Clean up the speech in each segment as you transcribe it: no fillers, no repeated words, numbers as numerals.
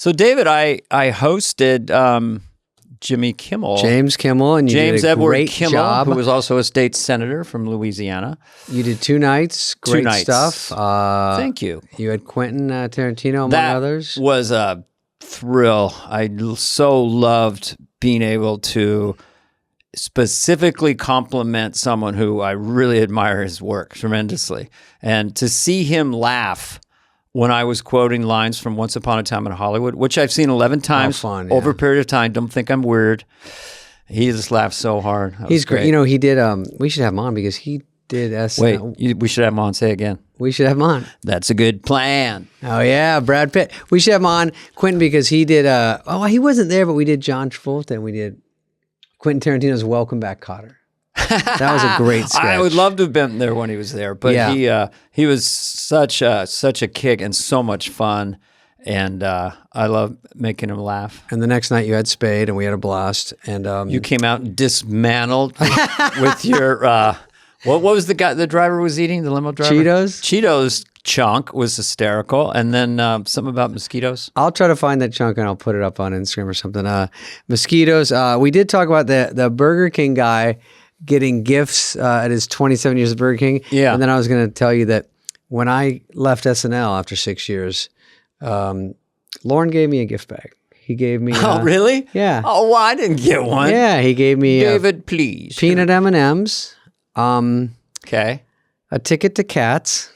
So, David, I hosted Jimmy Kimmel. James Kimmel, and you James did a Edward great Kimmel, job. who was also a state senator from Louisiana. You did 2 nights. Great stuff. Thank you. You had Quentin Tarantino, among others. That was a thrill. I so loved being able to specifically compliment someone who I really admire his work tremendously. And to see him laugh when I was quoting lines from Once Upon a Time in Hollywood, which I've seen 11 times over a period of time. Don't think I'm weird. He just laughed so hard. He's great. You know, he did, we should have him on because he did SNL. Wait, we should have him on. Say again. We should have him on. That's a good plan. Oh, yeah, Brad Pitt. We should have him on, Quentin, because he did, he wasn't there, but we did John Travolta and we did Quentin Tarantino's Welcome Back, Kotter. That was a great sketch. I would love to have been there when he was there, but he was such a kick and so much fun, and I love making him laugh. And the next night you had Spade, and we had a blast. And you came out and dismantled with your what was the driver was eating, the limo driver? Cheetos chunk was hysterical, and then something about mosquitoes. I'll try to find that chunk and I'll put it up on Instagram or something. Mosquitoes. We did talk about the Burger King guy getting gifts at his 27 years of Burger King. Yeah. And then I was going to tell you that when I left SNL after 6 years, Lauren gave me a gift bag. He gave me. Oh, really? Yeah. Oh, well, I didn't get one. Yeah, he gave me. David, please. Peanut M&Ms. Okay. A ticket to Cats.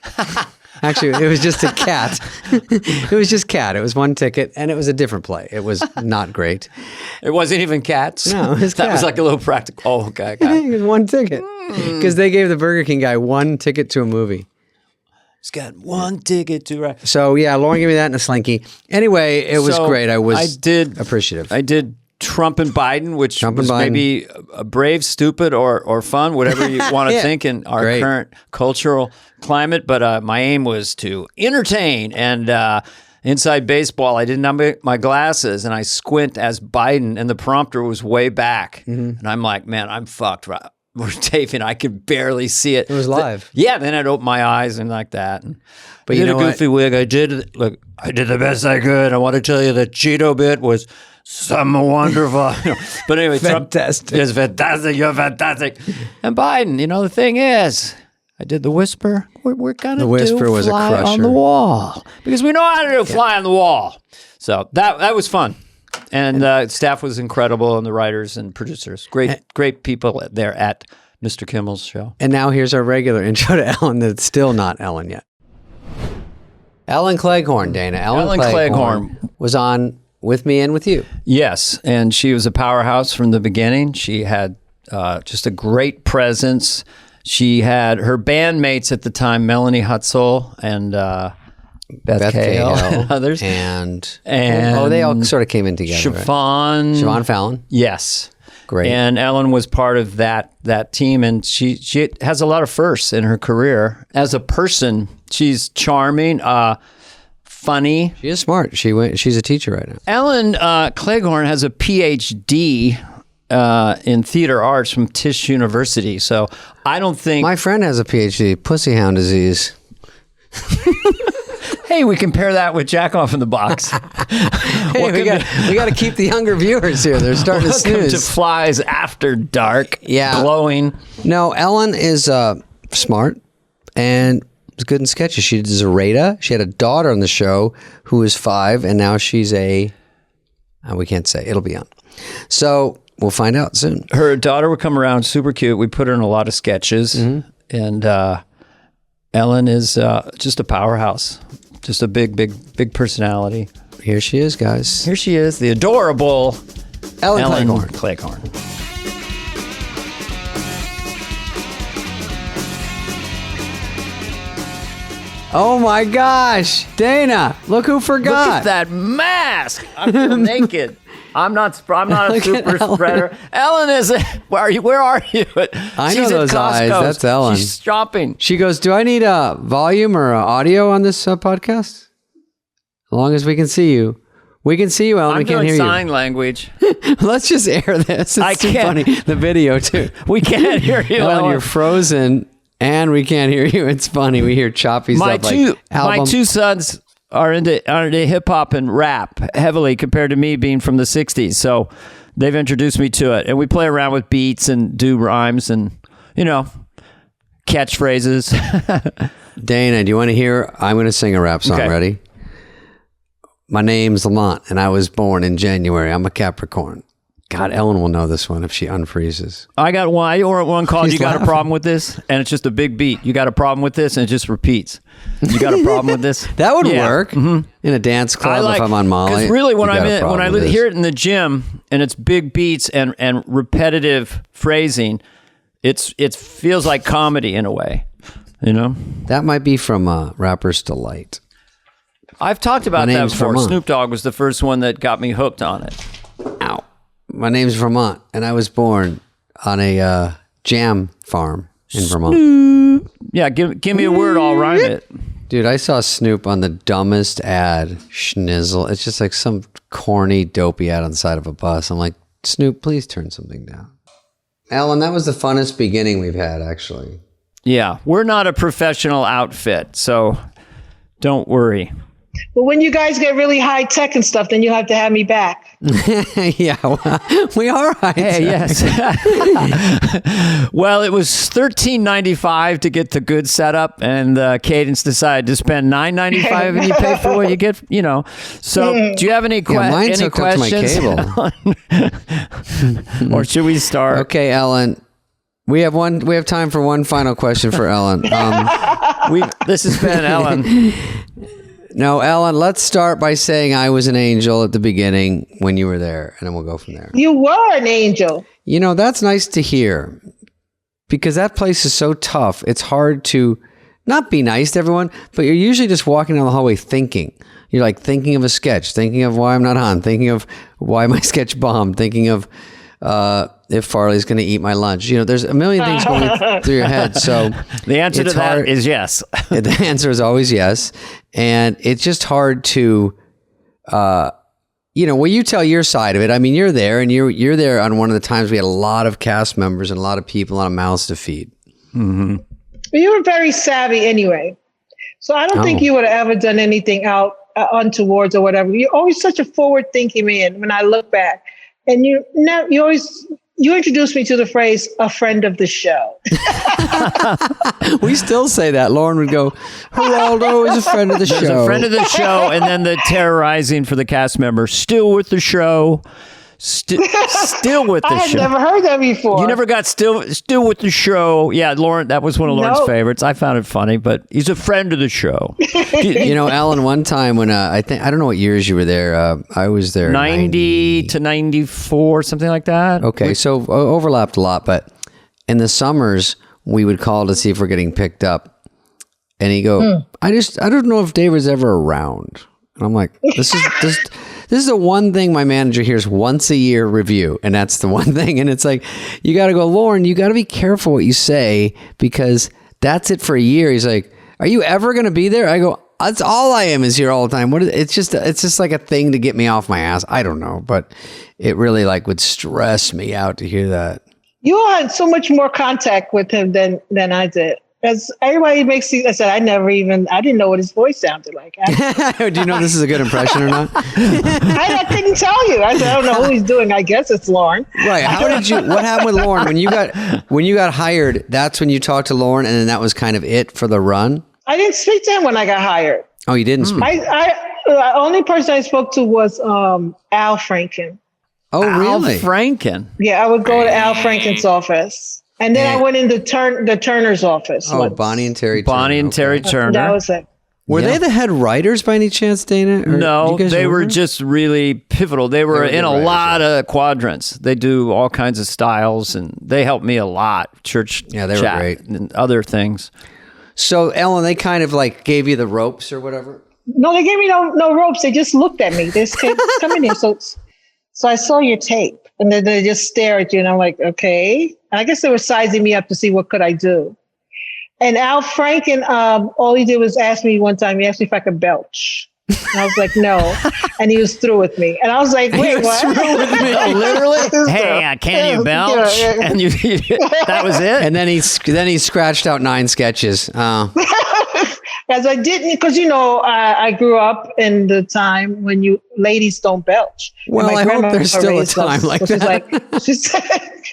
Actually, it was just a cat. It was just cat. It was one ticket, and it was a different play. It was not great. It wasn't even Cats? No, it was That cat. was like a little practical. Oh, okay. It was one ticket. Because they gave the Burger King guy one ticket to a movie. He's got one ticket to ride. So, yeah, Lauren gave me that in a slinky. Anyway, it was great. I was appreciative. I did Trump and Biden, which was maybe a brave, stupid, or fun, whatever you want to think in our current cultural climate. But my aim was to entertain. And inside baseball, I didn't have my glasses, and I squint as Biden, and the prompter was way back. Mm-hmm. And I'm like, man, I'm fucked. We're taping. I could barely see it. It was live. Then I'd open my eyes and like that. But I you did know a goofy wig. I did the best I could. I want to tell you the Cheeto bit was some wonderful. But anyway, fantastic. Trump is fantastic. You're fantastic. And Biden, the thing is, I did the whisper. We're gonna the whisper was fly a crusher on the wall because we know how to do fly on the wall. So that was fun. And staff was incredible, and the writers and producers, great people there at Mr. Kimmel's show. And now here's our regular intro to Ellen that's still not Ellen yet. Ellen Cleghorne, Dana. Ellen Cleghorne was on with me and with you. Yes, and she was a powerhouse from the beginning. She had just a great presence. She had her bandmates at the time, Melanie Hutzel and Beth Cahill and others. And they all sort of came in together. Siobhan Fallon. Yes. Great. And Ellen was part of that team, and she has a lot of firsts in her career. As a person, she's charming, funny. She is smart. She's a teacher right now. Ellen Cleghorne has a PhD in theater arts from Tisch University, so I don't think... My friend has a PhD, pussy hound disease. Hey, we compare that with Jack Off in the Box. Hey, we got to keep the younger viewers here. They're starting to snooze. Welcome to Flies After Dark. Yeah. Glowing. No, Ellen is smart and is good in sketches. She does Zareta. She had a daughter on the show who is 5, and now she's we can't say. It'll be on. So we'll find out soon. Her daughter would come around, super cute. We put her in a lot of sketches, and Ellen is just a powerhouse. Just a big personality. Here she is, guys. Here she is, the adorable Ellen Cleghorne. Oh my gosh, Dana! Look who forgot. Look at that mask. I feel naked. I'm not a super spreader. Ellen is. Where are you? I know those eyes. That's Ellen. She's shopping. She goes, "Do I need a volume or audio on this podcast? As long as we can see you, we can see you, Ellen. We can't hear you. I'm doing sign language. Let's just air this. It's too funny. The video too. We can't hear you, Ellen. You're frozen, and we can't hear you. It's funny. We hear choppy stuff like album. My two sons are into hip hop and rap heavily compared to me being from the 60s. So they've introduced me to it. And we play around with beats and do rhymes and, catchphrases. Dana, do you want to hear? I'm going to sing a rap song. Okay. Ready? My name's Lamont, and I was born in January. I'm a Capricorn. God, Ellen will know this one if she unfreezes. I got one called You Got a Problem with This? And it's just a big beat. You got a problem with this? And it just repeats. You got a problem with this? That would work in a dance club if I'm on Molly. Because really when I hear it in the gym and it's big beats and repetitive phrasing, it feels like comedy in a way, That might be from Rapper's Delight. I've talked about that before. Vermont. Snoop Dogg was the first one that got me hooked on it. Ow. My name's Vermont, and I was born on a jam farm in Vermont. Snoop. Yeah, give me a word, I'll rhyme it. Dude, I saw Snoop on the dumbest ad, Schnizzle. It's just like some corny, dopey ad on the side of a bus. I'm like, Snoop, please turn something down. Ellen, that was the funnest beginning we've had, actually. Yeah, we're not a professional outfit, so don't worry. But when you guys get really high tech and stuff, then you have to have me back. Yeah, well, we are high tech. Yes. Well, it was $13.95 to get the good setup, and Cadence decided to spend $9.95, and you pay for what you get. So, do you have any questions? Mine's hooked up to my cable. Or should we start? Okay, Ellen. We have time for one final question for Ellen. This has been Ellen. No, Ellen, let's start by saying I was an angel at the beginning when you were there, and then we'll go from there. You were an angel. That's nice to hear because that place is so tough. It's hard to not be nice to everyone, but you're usually just walking down the hallway thinking. You're like thinking of a sketch, thinking of why I'm not on, thinking of why my sketch bombed, thinking of if Farley's going to eat my lunch. There's a million things going through your head. So the answer to that is yes. The answer is always yes. And it's just hard to, when you tell your side of it, I mean, you're there and you're there on one of the times we had a lot of cast members and a lot of people, a lot of mouths to feed. Mm-hmm. You were very savvy anyway. So I don't think you would have ever done anything out untowards or whatever. You're always such a forward thinking man when I look back. And you introduced me to the phrase, a friend of the show. We still say that. Lauren would go, Geraldo is a friend of the show. He's a friend of the show. And then the terrorizing for the cast member, still with the show. Still with the show. I had never heard that before. You never got still with the show. Yeah, Lauren, that was one of Lauren's favorites. I found it funny, but he's a friend of the show. Ellen, one time when I don't know what years you were there. I was there 90 to 94, something like that. Okay, so overlapped a lot, but in the summers we would call to see if we're getting picked up, and he'd go, I don't know if David's ever around. And I'm like, this is the one thing my manager hears once a year review. And that's the one thing. And it's like, you got to go, Lauren, you got to be careful what you say because that's it for a year. He's like, are you ever going to be there? I go, that's all I am is here all the time. It's just like a thing to get me off my ass. I don't know, but it really would stress me out to hear that. You had so much more contact with him than I did. As everybody makes I said, I didn't know what his voice sounded like. Do you know this is a good impression or not? I couldn't tell you. I said, I don't know who he's doing. I guess it's Lauren. Right. What happened with Lauren? When you got hired, that's when you talked to Lauren and then that was kind of it for the run? I didn't speak to him when I got hired. Oh, you didn't speak? The only person I spoke to was Al Franken. Oh, really? Al Franken? Yeah, I would go to Al Franken's office. And then I went into the Turner's office. Oh, Bonnie and Terry Turner. That was it. Were they the head writers by any chance, Dana? No, they were just really pivotal. They were in a lot of quadrants. They do all kinds of styles, and they helped me a lot. Church they were great. And other things. So, Ellen, they kind of gave you the ropes or whatever? No, they gave me no ropes. They just looked at me. They said, come in here. So I saw your tape. And then they just stare at you, and I'm like, okay. And I guess they were sizing me up to see what could I do. And Al Franken, all he did was ask me one time, he asked me if I could belch. And I was like, no. And he was through with me. And I was like, wait, what? Through with me, literally? Hey, can you belch? Yeah. And that was it? And then he scratched out 9 sketches. As I didn't, because I grew up in the time when ladies don't belch. Well, I hope there's still a time like that.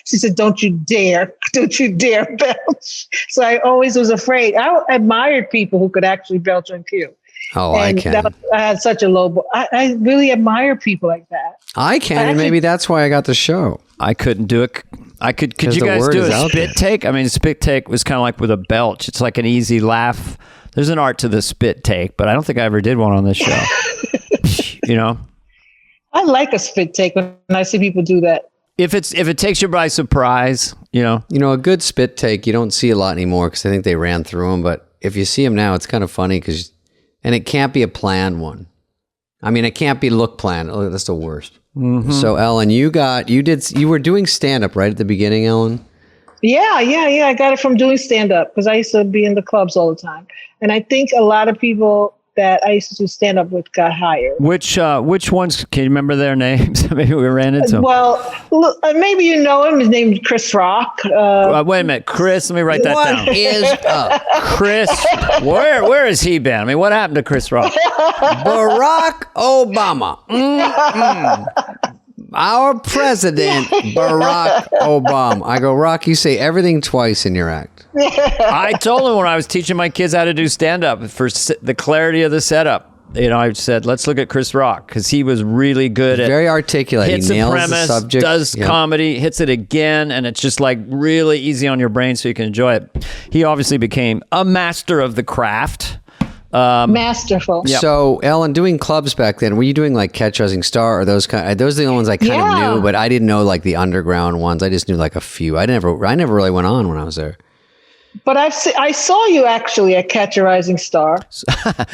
She said, don't you dare belch. So I always was afraid. I admired people who could actually belch on cue. Oh, and I can. I had such a low. I really admire people like that. I can, and maybe that's why I got the show. I couldn't do it. Could you guys do a spit take? I mean, spit take was kind of like with a belch. It's like an easy laugh. There's an art to the spit take, but I don't think I ever did one on this show. I like a spit take when I see people do that. If it takes you by surprise, a good spit take you don't see a lot anymore because I think they ran through them. But if you see them now, it's kind of funny and it can't be a planned one. I mean, it can't be look planned. Oh, that's the worst. Mm-hmm. So, Ellen, you were doing stand-up right at the beginning, Ellen? Yeah. I got it from doing stand-up because I used to be in the clubs all the time. And I think a lot of people that I used to do stand-up with got hired. Which ones, can you remember their names? Maybe we ran into them. Well, look, maybe you know him. His name's Chris Rock. Wait a minute. Chris, let me write that down. What is up? Chris, where has he been? I mean, what happened to Chris Rock? Barack Obama. Our president, Barack Obama. I go, Rock, you say everything twice in your act. I told him when I was teaching my kids how to do stand-up for the clarity of the setup. I said, let's look at Chris Rock because he was really good at very articulate. Hits he nails a premise, the subject, does comedy, hits it again, and it's just like really easy on your brain so you can enjoy it. He obviously became a master of the craft. Masterful. Yep. So, Ellen, doing clubs back then, were you doing like Catch Rising Star or those are the only ones I kind of knew, but I didn't know like the underground ones. I just knew like a few. I never really went on when I was there. But I saw you actually at Catch a Rising Star.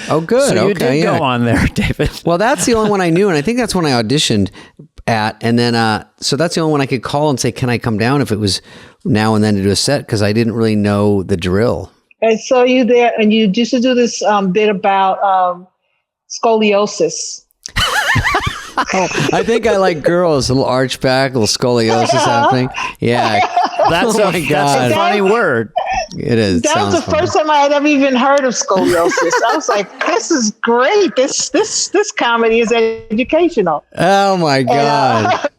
Oh, good. So you did go on there, David. Well, that's the only one I knew, and I think that's when I auditioned at. And then, so that's the only one I could call and say, "Can I come down?" If it was now and then to do a set, because I didn't really know the drill. I saw you there, and you used to do this bit about scoliosis. I think I like girls, a little arch back, a little scoliosis happening. Yeah. That's a funny word. It is. That was the first time I had ever even heard of scoliosis. I was like, this is great. This comedy is educational. Oh my God.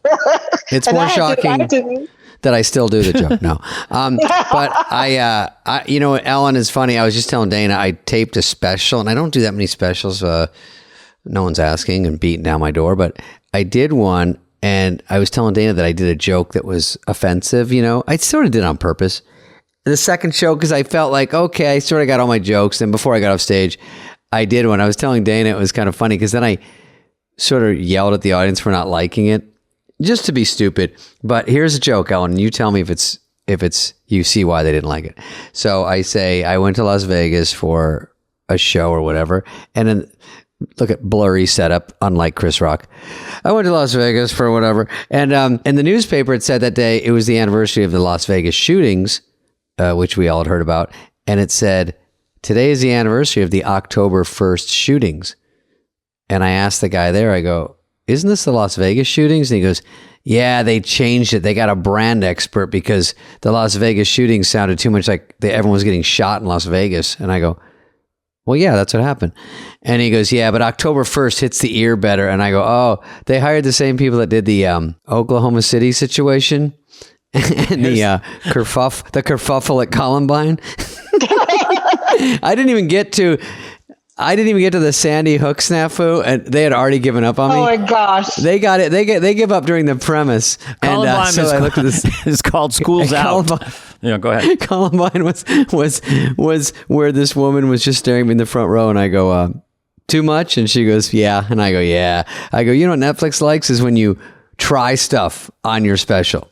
It's more shocking that I still do the joke. No. But I Ellen is funny. I was just telling Dana, I taped a special, and I don't do that many specials. No one's asking and beating down my door, but I did one, and I was telling Dana that I did a joke that was offensive. I sort of did it on purpose. The second show, because I felt like, okay, I sort of got all my jokes. And before I got off stage, I did one. I was telling Dana it was kind of funny because then I sort of yelled at the audience for not liking it, just to be stupid. But here's a joke, Ellen. You tell me if it's you see why they didn't like it. So I say I went to Las Vegas for a show or whatever, and then look at blurry setup, unlike Chris Rock. I went to Las Vegas for whatever, and in the newspaper it said that day it was the anniversary of the Las Vegas shootings. Which we all had heard about. And it said, today is the anniversary of the October 1st shootings. And I asked the guy there, I go, isn't this the Las Vegas shootings? And he goes, yeah, they changed it. They got a brand expert because the Las Vegas shootings sounded too much like everyone was getting shot in Las Vegas. And I go, well, yeah, that's what happened. And he goes, yeah, but October 1st hits the ear better. And I go, oh, they hired the same people that did the Oklahoma City situation. And the kerfuffle at Columbine. I didn't even get to the Sandy Hook snafu, and they had already given up on me. Oh my gosh! They got it. They give up during the premise. Columbine and, so I looked at this. It's called School's Out. Go ahead. Columbine was where this woman was just staring me in the front row, and I go, too much, and she goes, yeah, and I go, yeah. I go, you know what Netflix likes is when you try stuff on your special.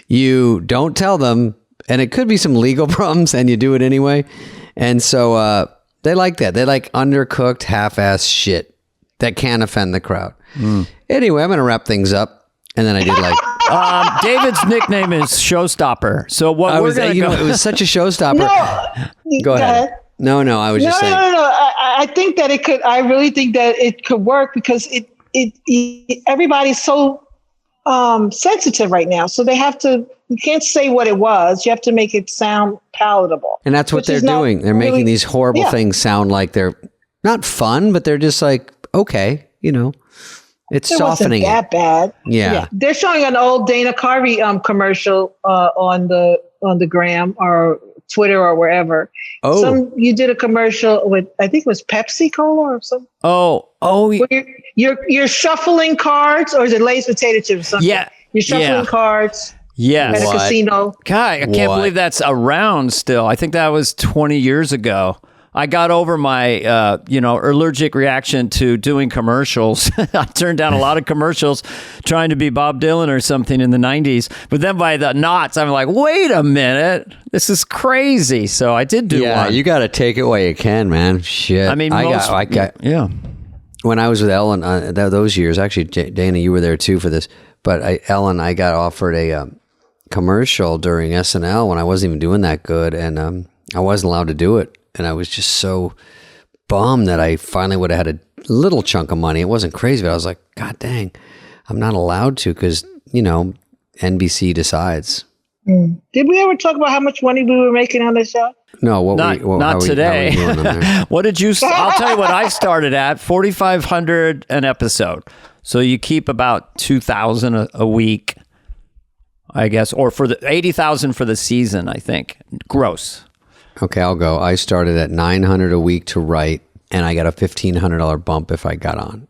You don't tell them, and it could be some legal problems, and you do it anyway. And so they like that. They like undercooked, half-assed shit that can offend the crowd. Anyway, I'm going to wrap things up. And then I did like... David's nickname is Showstopper. So what we're going to go... it was such a showstopper. No, go ahead. No, I was just saying. No. I think that it could... I really think that it could work because everybody's so... sensitive right now, so they have to You can't say what it was. You have to make it sound palatable. And that's what they're doing. They're making these horrible things sound like they're not fun, but they're just like, okay, it's softening. It wasn't that bad. Yeah. They're showing an old Dana Carvey commercial on the gram or Twitter or wherever. Oh. You did a commercial with, I think it was Pepsi Cola or something. Oh. You're shuffling cards, or is it Lay's potato chips or something? Yeah. You're shuffling cards. Yes. At a casino. God, I can't believe that's around still. I think that was 20 years ago. I got over my, allergic reaction to doing commercials. I turned down a lot of commercials trying to be Bob Dylan or something in the 90s. But then by the knots, I'm like, wait a minute. This is crazy. So I did do one. Yeah, you got to take it while you can, man. Shit. I mean, when I was with Ellen, those years, actually, Dana, you were there too for this. But Ellen, I got offered a commercial during SNL when I wasn't even doing that good. And I wasn't allowed to do it. And I was just so bummed that I finally would have had a little chunk of money. It wasn't crazy, but I was like, God dang, I'm not allowed to because, NBC decides. Did we ever talk about how much money we were making on the show? No, not today. What did you? I'll tell you what I started at, $4,500 an episode. So you keep about $2,000 a week, I guess, or for the $80,000 for the season, I think, gross. Okay, I'll go. I started at $900 a week to write, and I got a $1,500 bump if I got on.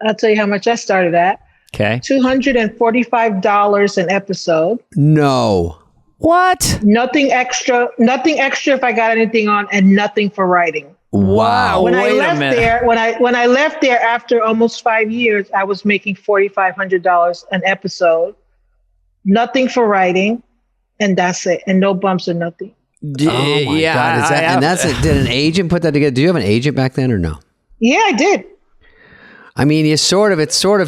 I'll tell you how much I started at. Okay. $245 an episode. No. What? Nothing extra if I got anything on, and nothing for writing. Wow. When I left there after almost 5 years, I was making $4,500 an episode. Nothing for writing, and that's it. And no bumps or nothing. Oh my God. Did an agent put that together? Do you have an agent back then or no? Yeah, I did. I mean, it's sort of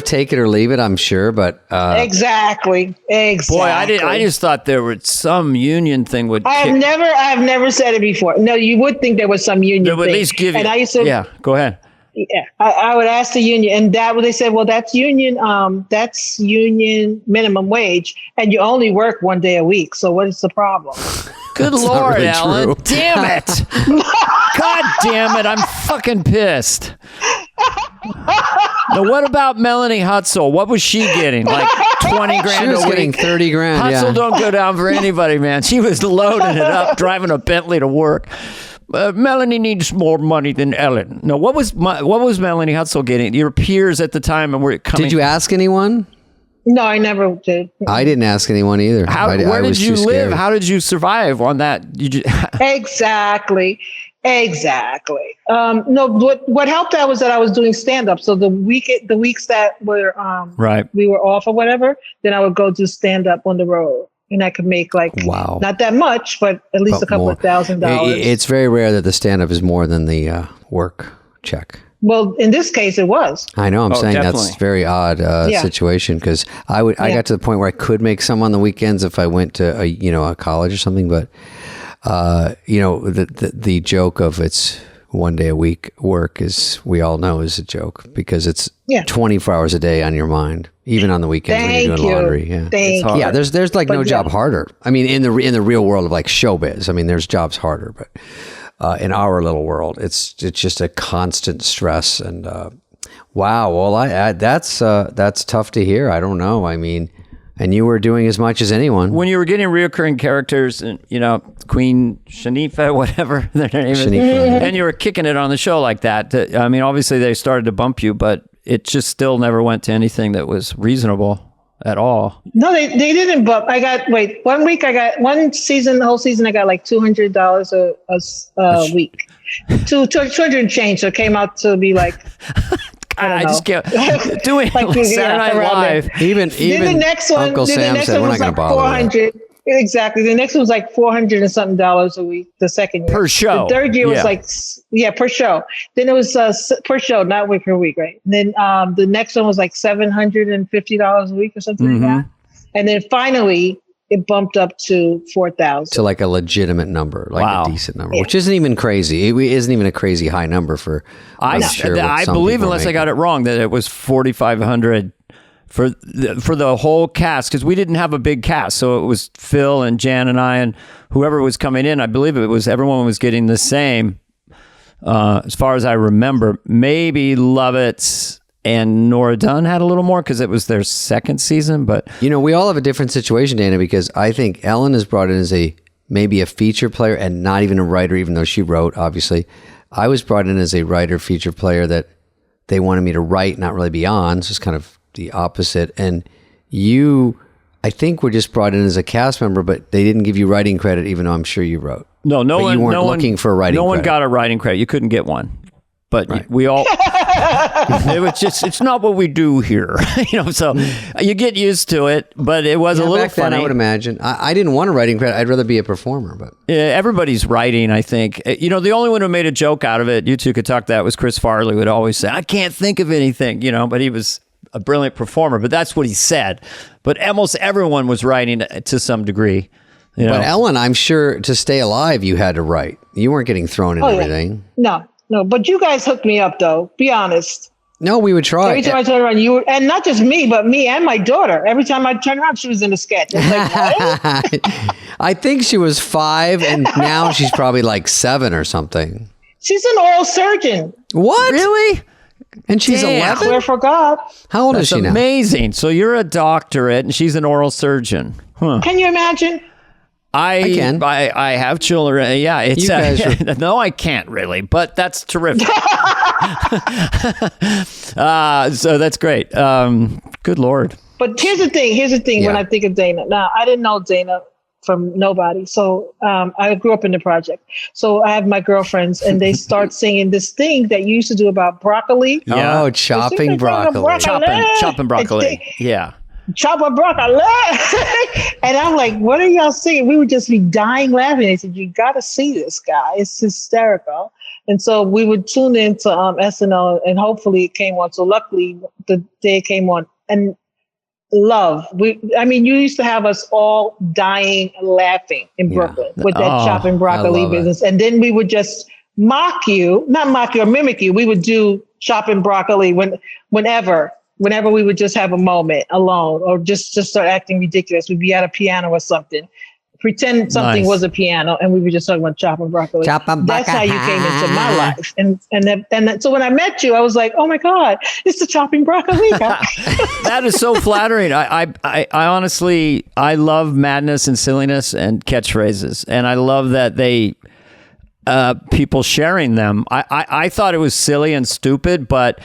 take it or leave it, I'm sure, but exactly. Boy, I just thought there was some union thing would. I've never said it before. No, you would think there was some union thing. They would at least give you. And I used to. Yeah, go ahead. Yeah, I would ask the union, and they said, well, that's union minimum wage, and you only work 1 day a week. So what is the problem? Good Lord, really Ellen. True. Damn it. God damn it. I'm fucking pissed. Now, what about Melanie Hutzel? What was she getting? Like 20 grand she was a week? Getting 30 grand. Hutzel don't go down for anybody, man. She was loading it up, driving a Bentley to work. Melanie needs more money than Ellen. No, what was Melanie Hutzel getting? Your peers at the time and were coming. Did you ask anyone? No, I never did. I didn't ask anyone either. Where did you live? How did you survive on that? Exactly. No, what helped out was that I was doing stand up. So the weeks that were we were off or whatever, then I would go do stand up on the road. And I could make not that much, but at least a couple of $1,000. It's very rare that the stand-up is more than the work check. Well, in this case, it was. I know. I'm saying definitely. That's a very odd situation because I got to the point where I could make some on the weekends if I went to a college or something. But the joke of it's 1 day a week work we all know is a joke because it's 24 hours a day on your mind, even on the weekends when you're doing laundry. Yeah, yeah. There's like no job harder. I mean, in the real world of like showbiz, I mean, there's jobs harder, but in our little world, it's just a constant stress. And wow, well, that's tough to hear. I don't know. I mean. And you were doing as much as anyone. When you were getting reoccurring characters, and Queen Shanifa, whatever their name is, and you were kicking it on the show like that. I mean, obviously they started to bump you, but it just still never went to anything that was reasonable at all. No, they didn't bump. 1 week the whole season, I got like $200 a week. 200 and change. So it came out to be like... I just can't doing like Saturday Night Live. Even the next one, Uncle Sam said we're not going to bother. 400. Exactly. The next one was like $400 and something a week. The second year per show. The third year was like per show. Then it was per show, not week per week, right? And then the next one was like $750 a week or something like that. And then finally it bumped up to 4,000 to like a legitimate number, like a decent number, which isn't even crazy. It isn't even a crazy high number for. I believe, unless I got it wrong, that it was 4,500 for the whole cast, because we didn't have a big cast. So it was Phil and Jan and I and whoever was coming in. I believe everyone was getting the same, as far as I remember. Maybe Lovitz and Nora Dunn had a little more because it was their second season. But we all have a different situation, Dana, because I think Ellen is brought in as maybe a feature player and not even a writer, even though she wrote, obviously. I was brought in as a writer, feature player that they wanted me to write, not really be on. So it's kind of the opposite. And you, I think, were just brought in as a cast member, but they didn't give you writing credit, even though I'm sure you wrote. No one. You weren't looking for a writing credit. No one got a writing credit. You couldn't get one. But right. We all, it's not what we do here, so you get used to it, but it was a little back funny. Then I would imagine. I didn't want a writing credit. I'd rather be a performer, but. Everybody's writing, I think. The only one who made a joke out of it, you two could talk that, was Chris Farley, would always say, I can't think of anything, but he was a brilliant performer, but that's what he said. But almost everyone was writing to some degree. But Ellen, I'm sure to stay alive, you had to write. You weren't getting thrown in everything. Yeah. No, but you guys hooked me up, though. Be honest. No, we would try. Every time I turn around, you were, and not just me, but me and my daughter. Every time I turn around, she was in the sketch. I was like, what? I think she was 5, and now she's probably like 7 or something. She's an oral surgeon. What? Really? And she's 11? I swear for God. How old is she now? That's amazing. So you're a doctorate, and she's an oral surgeon. Huh. Can you imagine? I can. I have children. Yeah, it's no, I can't really, but that's terrific. So that's great. Good Lord. But here's the thing. When I think of Dana, now I didn't know Dana from nobody. So I grew up in the project. So I have my girlfriends, and they start singing this thing that you used to do about broccoli. Yeah. Oh, chopping broccoli. Chopping broccoli. Yeah. Chop a broccoli. And I'm like, what are y'all singing? We would just be dying laughing. They said, you got to see this guy. It's hysterical. And so we would tune into SNL, and hopefully it came on. So luckily the day it came on, and love. You used to have us all dying laughing in Brooklyn with that chopping broccoli business. And then we would just not mock you or mimic you. We would do chopping broccoli whenever we would just have a moment alone, or just start acting ridiculous. We'd be at a piano or something, pretend something was a piano, and we would just talk about chopping broccoli. That's how you came into my life. And so when I met you, I was like, oh my God, it's the chopping broccoli guy. That is so flattering. I honestly, I love madness and silliness and catchphrases. And I love that people sharing them. I thought it was silly and stupid, but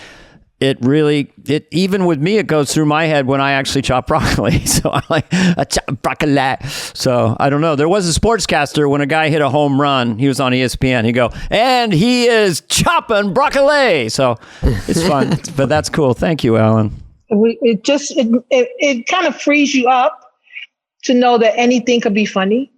even with me, it goes through my head when I actually chop broccoli. So I'm like, I chop broccoli. So I don't know. There was a sportscaster when a guy hit a home run. He was on ESPN. He'd go, and he is chopping broccoli. So it's fun, but that's cool. Thank you, Ellen. It kind of frees you up to know that anything could be funny.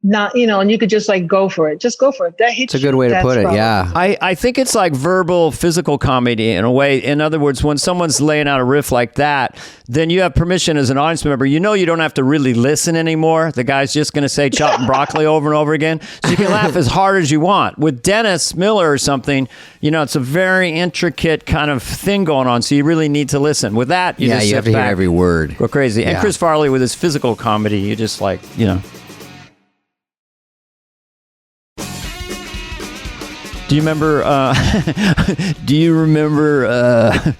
Not, and you could just go for it. Just go for it. That hits. It's a good way to put it. Yeah. I think it's like verbal, physical comedy in a way. In other words, when someone's laying out a riff like that, then you have permission as an audience member. You don't have to really listen anymore. The guy's just going to say chopping broccoli over and over again. So you can laugh as hard as you want. With Dennis Miller or something, it's a very intricate kind of thing going on. So you really need to listen. With that, you just have to hear every word. Go crazy. Yeah. And Chris Farley with his physical comedy, you just Do you remember?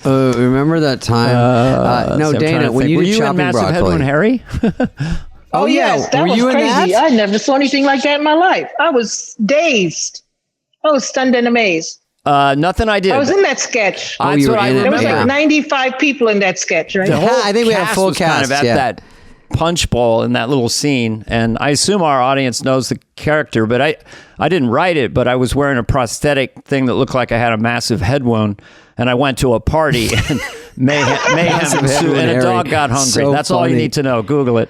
Remember that time? No, Dana. When you did chopping Massive broccoli. Headwind Harry? Oh yes, that was crazy. I never saw anything like that in my life. I was dazed. I was stunned and amazed. Nothing I did. I was in that sketch. Oh, you were in it. There was 95 people in that sketch, right? I think we had a full cast. Kind of at that punch bowl in that little scene, and I assume our audience knows the character, but I didn't write it, but I was wearing a prosthetic thing that looked like I had a massive head wound, and I went to a party and mayhem ensued, and a dog got hungry. So that's funny. All you need to know. Google it.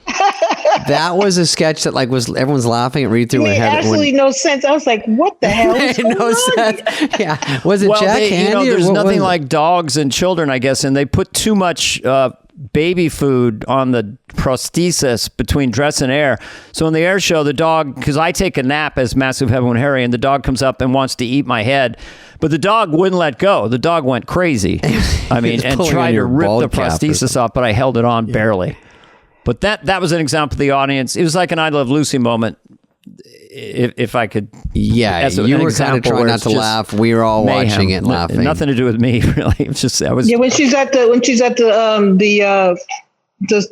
That was a sketch that everyone's laughing at. Read through it. Made absolutely no sense. I was like, what the hell is going on? Yeah. Was it Jack Handy? There's nothing like dogs and children, I guess, and they put too much baby food on the prosthesis between dress and air. So in the air show, the dog, because I take a nap as Massive Heaven Harry, and the dog comes up and wants to eat my head, but the dog wouldn't let go. The dog went crazy. I mean, and tried to rip the prosthesis off, but I held it on barely. But that was an example of the audience. It was like an I Love Lucy moment. If I could, you were kind of trying not to laugh. We were all watching it and laughing. Nothing to do with me, really. It's just when she's at the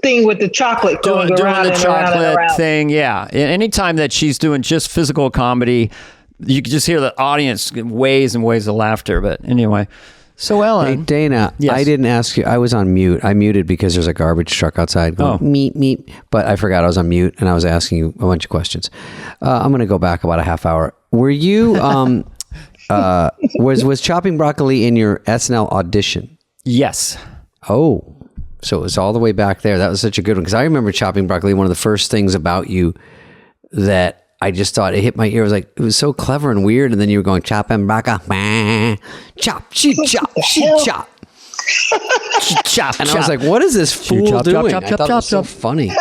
thing with the chocolate doing the chocolate thing. Yeah, anytime that she's doing just physical comedy, you can just hear the audience waves and waves of laughter. But anyway. So Ellen. Hey, Dana, yes. I didn't ask you. I was on mute. I muted because there's a garbage truck outside going meep, meep. But I forgot I was on mute and I was asking you a bunch of questions. I'm going to go back about a half hour. Were you, was chopping broccoli in your SNL audition? Yes. Oh, so it was all the way back there. That was such a good one. Because I remember chopping broccoli. One of the first things about you that I just thought it hit my ear. It was so clever and weird. And then you were going chop and broccoli, chop, sheep chop, sheep chop, chop. And I was like, what is this fool doing? I thought it was so funny.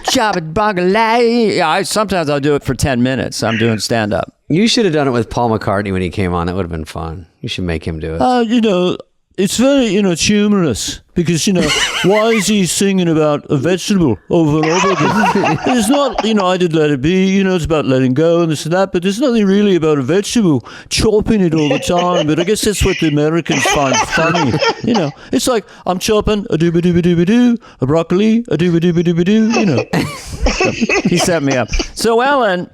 Chop it broccoli. Yeah, sometimes I'll do it for 10 minutes. I'm doing stand up. You should have done it with Paul McCartney when he came on. That would have been fun. You should make him do it. It's very, it's humorous because, why is he singing about a vegetable over and over again? It's not, I did Let It Be, it's about letting go and this and that, but there's nothing really about a vegetable, chopping it all the time. But I guess that's what the Americans find funny. It's like, I'm chopping a dooba-dooba-dooba-doo, a broccoli, a dooba-dooba-dooba-doo, He set me up. So, Ellen,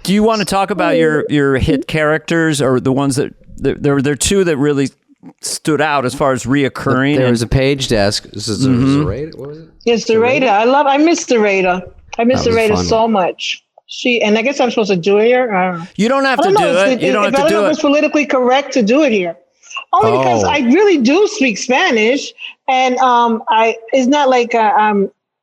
do you want to talk about your hit characters or the ones that, there are two that really stood out as far as reoccurring? There was a page desk. This is Zareta. What was it? Yes, Zareta. I miss Zareta. I miss Zareta so much. And I guess I'm supposed to do it here. You don't have to do it. You don't have to do it. It's politically correct to do it here. Only because I really do speak Spanish, and it's not like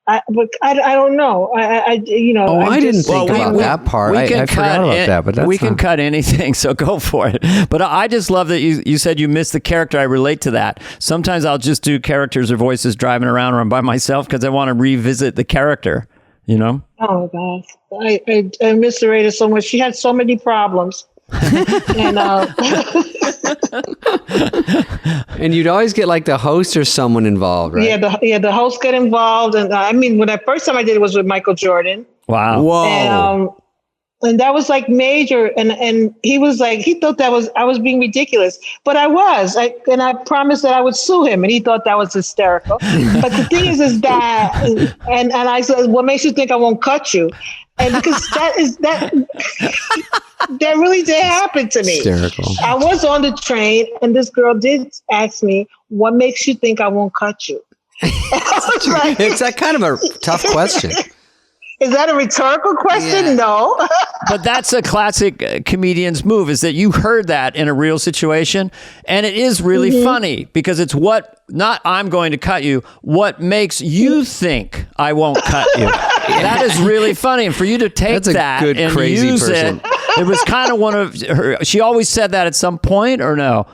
I don't know. I didn't think about that part. I forgot about that, but we can cut anything, so go for it. But I just love that you said you missed the character. I relate to that. Sometimes I'll just do characters or voices driving around or I'm by myself because I want to revisit the character, Oh, gosh. I miss Zareta so much. She had so many problems. And and you'd always get like the host or someone involved, right? The host got involved, and when the first time I did it was with Michael Jordan. Wow! Whoa! And that was like major, and he was like, he thought I was being ridiculous, but I was. And I promised that I would sue him, and he thought that was hysterical. But the thing is that, and I said, what makes you think I won't cut you? And because that really did happen to me. Hysterical. I was on the train, and this girl did ask me, "What makes you think I won't cut you?" It's that kind of a tough question. Is that a rhetorical question? Yeah. No. But that's a classic comedian's move, is that you heard that in a real situation. And it is really funny because it's not I'm going to cut you, what makes you think I won't cut you. That is really funny. And for you to take that good, and crazy use person. It was kind of one of her. She always said that at some point, or no?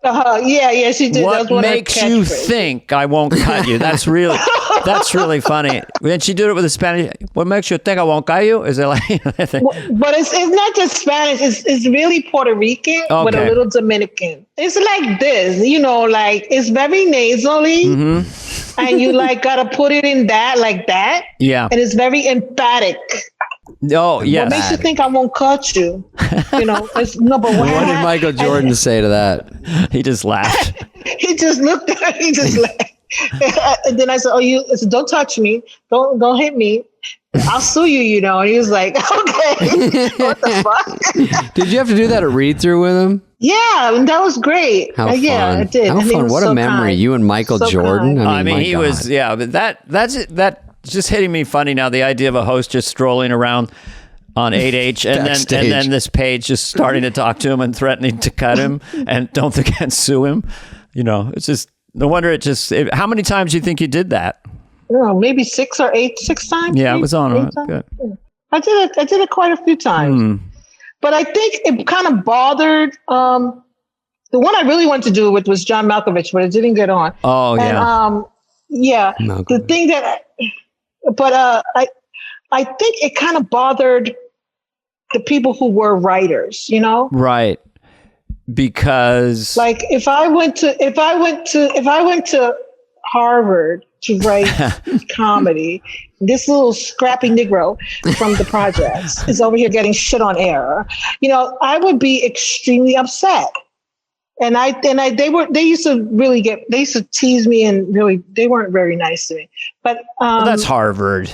Yeah, she did. What makes you think I won't cut you? That's really funny. And she did it with a Spanish. What makes you think I won't cut you? Is it like? But it's not just Spanish. It's really Puerto Rican with a little Dominican. It's like this, like it's very nasally, and you gotta put it in that like that. Yeah, and it's very emphatic. Oh, yes. What makes you think I won't cut you? But what did Michael Jordan say to that? He just laughed. He just looked at her. He just laughed. And then I said, I said, don't touch me. Don't hit me. I'll sue you, And he was like, okay. What the fuck? Did you have to do that at read through with him? Yeah, and that was great. How fun. Yeah, I did. How fun. What a memory. Kind. You and Michael Jordan. I mean he was, but that's it. That's just hitting me funny now. The idea of a host just strolling around on 8H and then this page just starting to talk to him and threatening to cut him and don't think I'd sue him. It's just no wonder how many times do you think you did that? Maybe 6 times. Yeah, it was on. Good. I did it quite a few times. But I think it kind of bothered The one I really wanted to do with was John Malkovich, but it didn't get on. Oh, yeah. And, the thing that, I think it kind of bothered the people who were writers, you know? Right. Because like if I went to Harvard to write comedy, this little scrappy Negro from the projects is over here getting shit on air, you know, I would be extremely upset. And they used to tease me, and really they weren't very nice to me. But that's Harvard.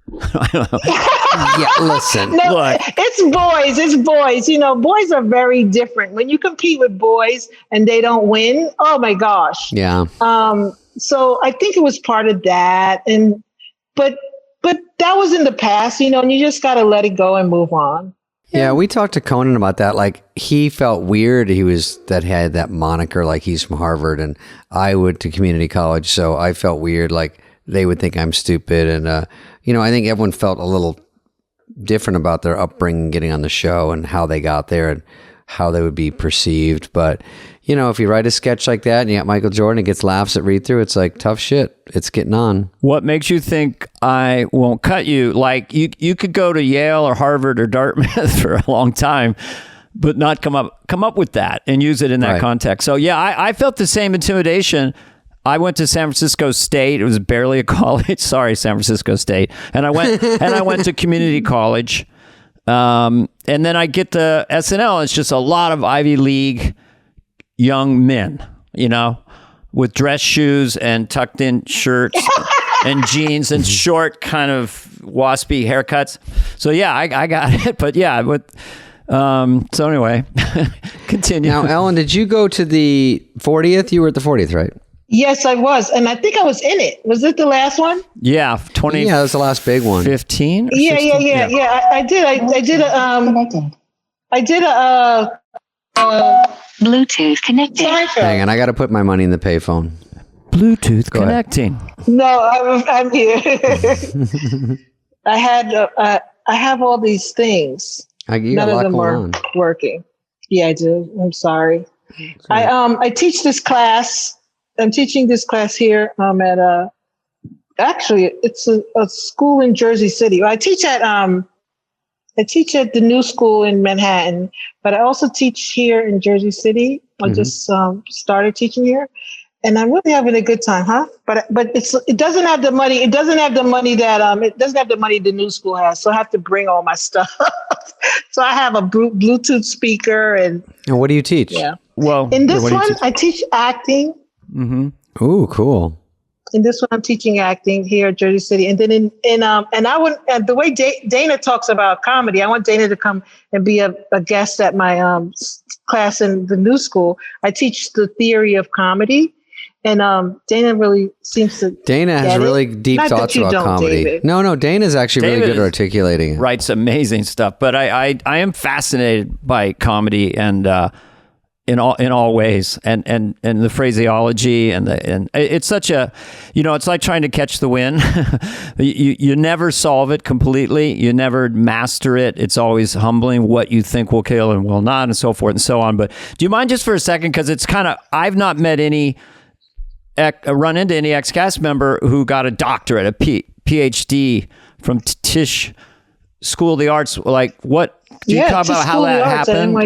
Yeah, listen. No, look. It's boys. You know, boys are very different. When you compete with boys and they don't win, oh my gosh. Yeah. So I think it was part of that, but that was in the past, you know, and you just got to let it go and move on. Yeah, we talked to Conan about that. Like, he felt weird. That had that moniker, like he's from Harvard, and I went to community college, so I felt weird. Like, they would think I'm stupid, and you know, I think everyone felt a little different about their upbringing, getting on the show, and how they got there, and how they would be perceived. But you know, if you write a sketch like that and you got Michael Jordan, it gets laughs at read through, it's like tough shit. It's getting on. What makes you think I won't cut you? Like, you could go to Yale or Harvard or Dartmouth for a long time, but not come up with that and use it in that context. So yeah, I felt the same intimidation. I went to San Francisco State. It was barely a college. Sorry, San Francisco State. And I went to community college. And then I get to SNL. It's just a lot of Ivy League young men, you know, with dress shoes and tucked in shirts and jeans and short kind of waspy haircuts. So yeah, I got it. But yeah, so anyway, continue. Now, Ellen, did you go to the 40th? You were at the 40th, right? Yes, I was. And I think I was in it. Was it the last one? Yeah. 20. Yeah, that was the last big one. 15? Yeah. I did a Bluetooth connected. Hang on, I got to put my money in the payphone. Bluetooth Go connecting. ahead. No, I'm here. I have all these things. None of them are working. Yeah, I do. I'm sorry. I teach this class. I'm teaching this class here at actually it's a school in Jersey City. I teach at the new school in Manhattan, but I also teach here in Jersey City. I just started teaching here, and I'm really having a good time, huh? But it doesn't have the money. It doesn't have the money the new school has. So I have to bring all my stuff. So I have a Bluetooth speaker and what do you teach? Yeah. Well, in this one, I teach acting. Mm-hmm. Ooh, cool. In this one, I'm teaching acting here at Jersey City. And then the way Dana talks about comedy, I want Dana to come and be a guest at my class in the new school. I teach the theory of comedy. And Dana really seems to. Dana has really deep thoughts about comedy. David. No, Dana's actually really good at articulating it. Writes amazing stuff. But I am fascinated by comedy and in all ways, and the phraseology and it's such a, you know, it's like trying to catch the wind. you never solve it completely. You never master it. It's always humbling what you think will kill and will not, and so forth and so on. But do you mind just for a second, because it's kind of, I've not met run into any ex-cast member who got a doctorate, a PhD from Tisch School of the Arts. Like, what? Do you talk about how that happened?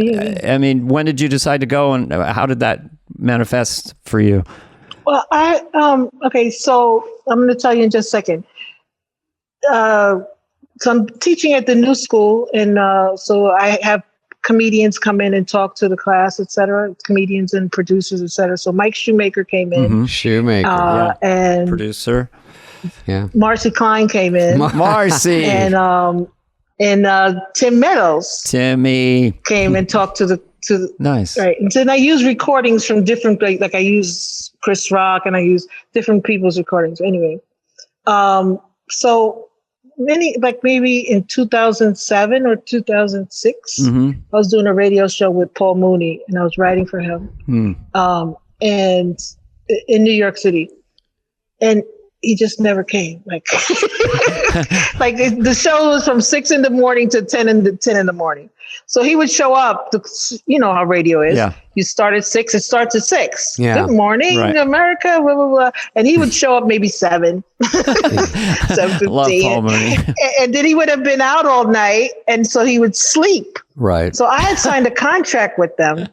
I mean, when did you decide to go, and how did that manifest for you? Well, okay, so I'm going to tell you in just a second. So I'm teaching at the new school, and so I have comedians come in and talk to the class, et cetera, comedians and producers, et cetera. So Mike Shoemaker came in. Mm-hmm. Shoemaker. And producer. Yeah. Marcy Klein came in. Marcy. And Tim Meadows. Timmy came and talked to the nice. Right. And then I use recordings from different, like I use Chris Rock and I use different people's recordings. Anyway. So maybe in 2007 or 2006, I was doing a radio show with Paul Mooney, and I was writing for him. And in New York City. And he just never came. Like the show was from 6 a.m. to 10 in the morning. So he would show up. You know how radio is. Yeah. You start at 6. It starts at 6. Yeah. Good morning, America. Blah, blah, blah. And he would show up maybe 7. 7:15. Love Paul Mooney. And then he would have been out all night, and so he would sleep. Right. So I had signed a contract with them.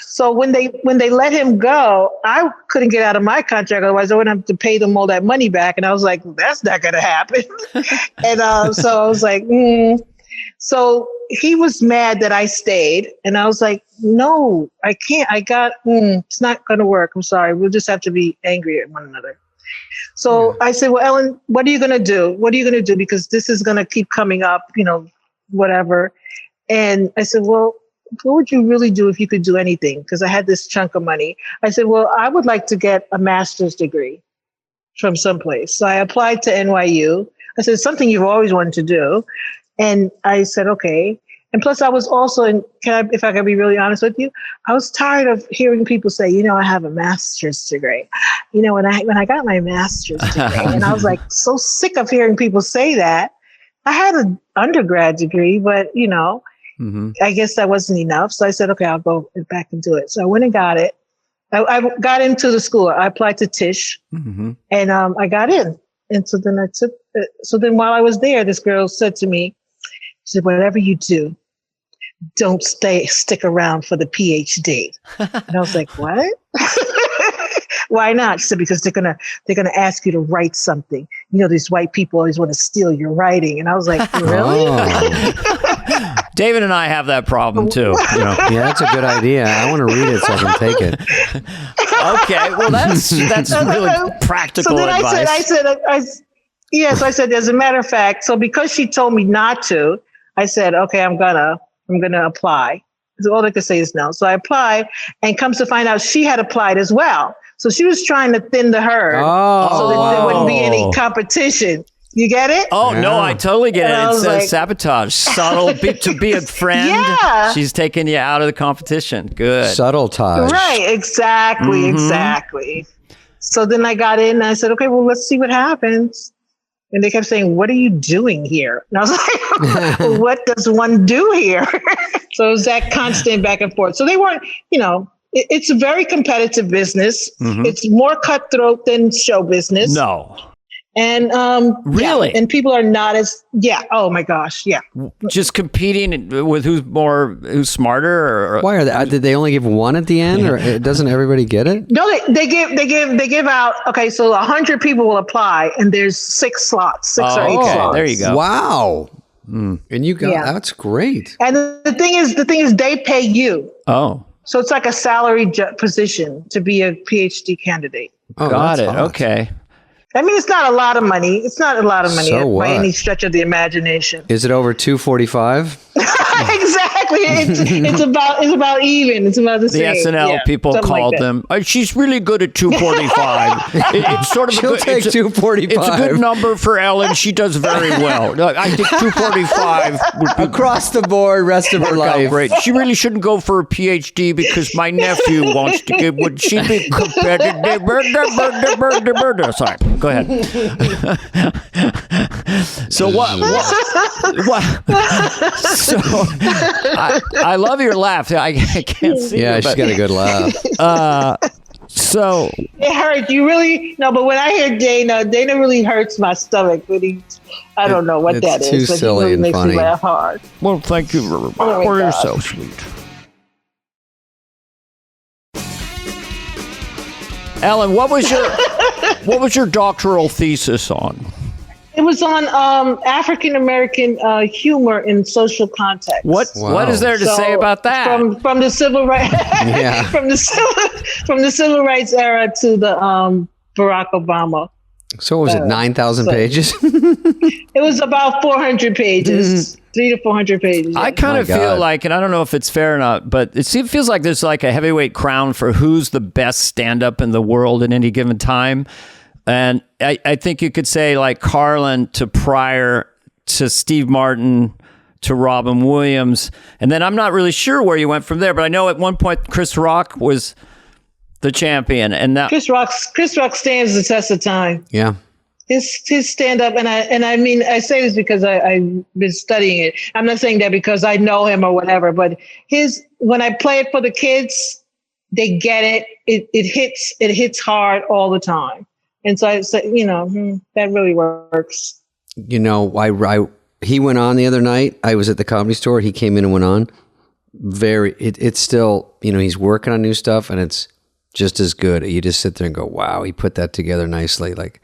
So when they let him go, I couldn't get out of my contract. Otherwise, I wouldn't have to pay them all that money back. And I was like, that's not going to happen. And so I was like, So he was mad that I stayed. And I was like, no, I can't. It's not going to work. I'm sorry. We'll just have to be angry at one another. So I said, well, Ellen, what are you going to do? What are you going to do? Because this is going to keep coming up, whatever. And I said, well, what would you really do if you could do anything? Because I had this chunk of money. I said, well, I would like to get a master's degree from someplace. So I applied to NYU. I said, something you've always wanted to do. And I said, okay. And plus I was also if I can be really honest with you, I was tired of hearing people say, I have a master's degree. When I got my master's degree, and I was like so sick of hearing people say that. I had an undergrad degree, but I guess that wasn't enough. So I said, okay, I'll go back and do it. So I went and got it. I got into the school. I applied to Tisch, and I got in. And so then then while I was there, this girl said to me, she said, whatever you do, don't stick around for the PhD. And I was like, what? Why not? She said, because they're gonna ask you to write something. These white people always want to steal your writing. And I was like, really? David and I have that problem too. Yeah, that's a good idea. I want to read it so I can take it. Okay, well that's really practical advice. So I said, as a matter of fact, so because she told me not to, I said, okay, I'm gonna apply. So all they could say is no. So I applied, and comes to find out she had applied as well. So she was trying to thin the herd so that there wouldn't be any competition. You get it? Oh, yeah. No, I totally get it. It says sabotage. Subtle, to be a friend. Yeah. She's taking you out of the competition. Good. Subtletage. Right, exactly. So then I got in and I said, okay, well, let's see what happens. And they kept saying, what are you doing here? And I was like, well, what does one do here? So it was that constant back and forth. So they weren't, it's a very competitive business. It's more cutthroat than show business. No. And really, and people are not as oh my gosh, just competing with who's smarter. Or why are they? Did they only give one at the end, or doesn't everybody get it? No, they give out. Okay, so 100 people will apply, and there's 6 slots, 6 or 8 slots. There you go. Wow, and you got that's great. And the thing is, they pay you. Oh, so it's like a salary position to be a PhD candidate. Oh, got it. Okay. I mean, it's not a lot of money. It's not a lot of money by any stretch of the imagination. Is it over $245? Exactly. It's about even. It's about the same. The SNL people called them. She's really good at 245. It's sort of She'll take 245. It's a good number for Ellen. She does very well. I think 245 would be across the board. Rest of her life. Great. She really shouldn't go for a PhD because my nephew wants to give. Would she be competitive? Sorry. Go ahead. So what? So I love your laugh. I can't see. Yeah, she's got a good laugh. So it hurt. You really but when I hear Dana really hurts my stomach. But I don't know what that is. It's too silly really and makes funny. Me laugh hard. Well, thank you very much. You're so sweet. Ellen, what was your doctoral thesis on? It was on African American humor in social context. What is there to say about that? From the civil rights from the civil rights era to the Barack Obama. So what was it, 9,000 pages? It was about 400 pages. 300 to 400 pages. I kind of feel like, and I don't know if it's fair or not, but it feels like there's like a heavyweight crown for who's the best stand-up in the world at any given time. And I think you could say like Carlin to Pryor to Steve Martin to Robin Williams. And then I'm not really sure where you went from there, but I know at one point Chris Rock was the champion. And that Chris Rock stands the test of time. Yeah. his stand up, and I mean, I say this because I've been studying it. I'm not saying that because I know him or whatever, but when I play it for the kids, they get it. It hits hard all the time. And so I say, that really works. He went on the other night. I was at the Comedy Store. He came in and went on. It's still, he's working on new stuff, and it's just as good. You just sit there and go, wow, he put that together nicely. Like,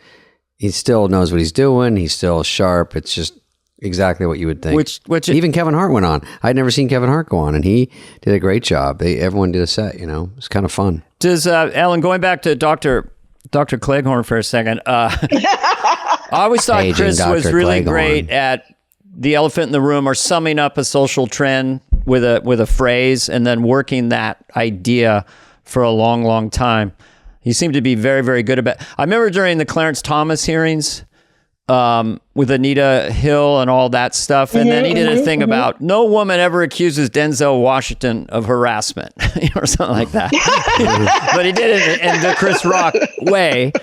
he still knows what he's doing. He's still sharp. It's just exactly what you would think. Which even Kevin Hart went on. I'd never seen Kevin Hart go on, and he did a great job. Everyone did a set. It's kind of fun. Does Ellen, going back to Dr. Cleghorn for a second, I always thought Chris was really great at the elephant in the room, or summing up a social trend with a phrase and then working that idea for a long, long time. He seemed to be very, very good about it. I remember during the Clarence Thomas hearings with Anita Hill and all that stuff, and then he did a thing about no woman ever accuses Denzel Washington of harassment or something like that. But he did it in the Chris Rock way.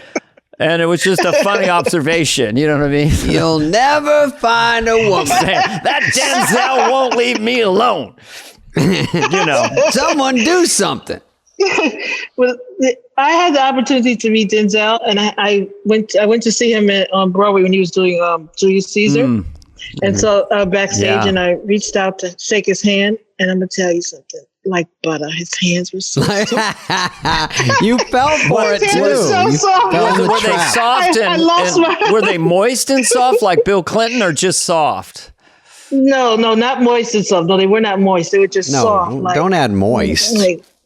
And it was just a funny observation. You know what I mean? You'll never find a woman. That Denzel won't leave me alone. Someone do something. Well, I had the opportunity to meet Denzel, and I went to see him on Broadway when he was doing Julius Caesar. And so backstage, and I reached out to shake his hand, and I'm gonna tell you something. Like butter, his hands were so soft. You fell for it too. So soft. Were they soft were they moist and soft like Bill Clinton, or just soft? No, not moist and soft. No, they were not moist. They were just soft. Don't add moist.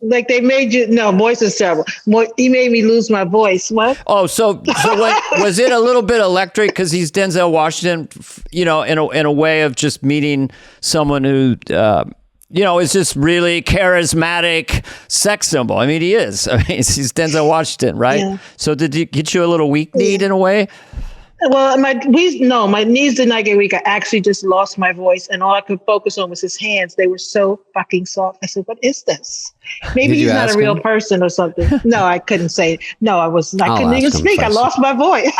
Like they made you. No, moist is terrible. He made me lose my voice. What? Oh, so was it a little bit electric because he's Denzel Washington? In a way of just meeting someone who. Is just really charismatic sex symbol. I mean, he is. I mean, he's Denzel Washington, right? Yeah. So did he get you a little weak kneed in a way? Well, my knees did not get weak. I actually just lost my voice, and all I could focus on was his hands. They were so fucking soft. I said, "What is this? Maybe he's not a real person or something." No, I couldn't say. No, I couldn't even speak. I lost my voice.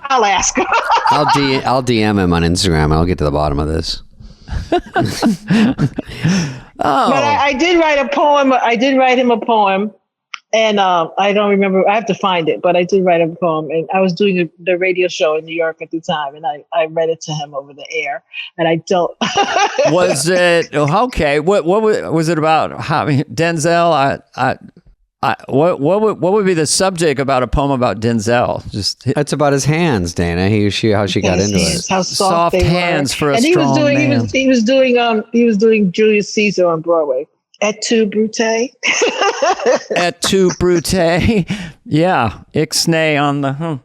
I'll ask him. I'll DM him on Instagram. I'll get to the bottom of this. But I did write a poem. I did write him a poem, and I don't remember. I have to find it, but I did write him a poem. And I was doing the radio show in New York at the time, and I read it to him over the air. And I don't. Was it okay? What was it about? Denzel? What would be the subject about a poem about Denzel? It's about his hands, Dana. How she got into it. How soft they hands were. for a strong man. He was doing Julius Caesar on Broadway. Et tu, Brute? Et tu, Brute? Yeah, ixnay on the.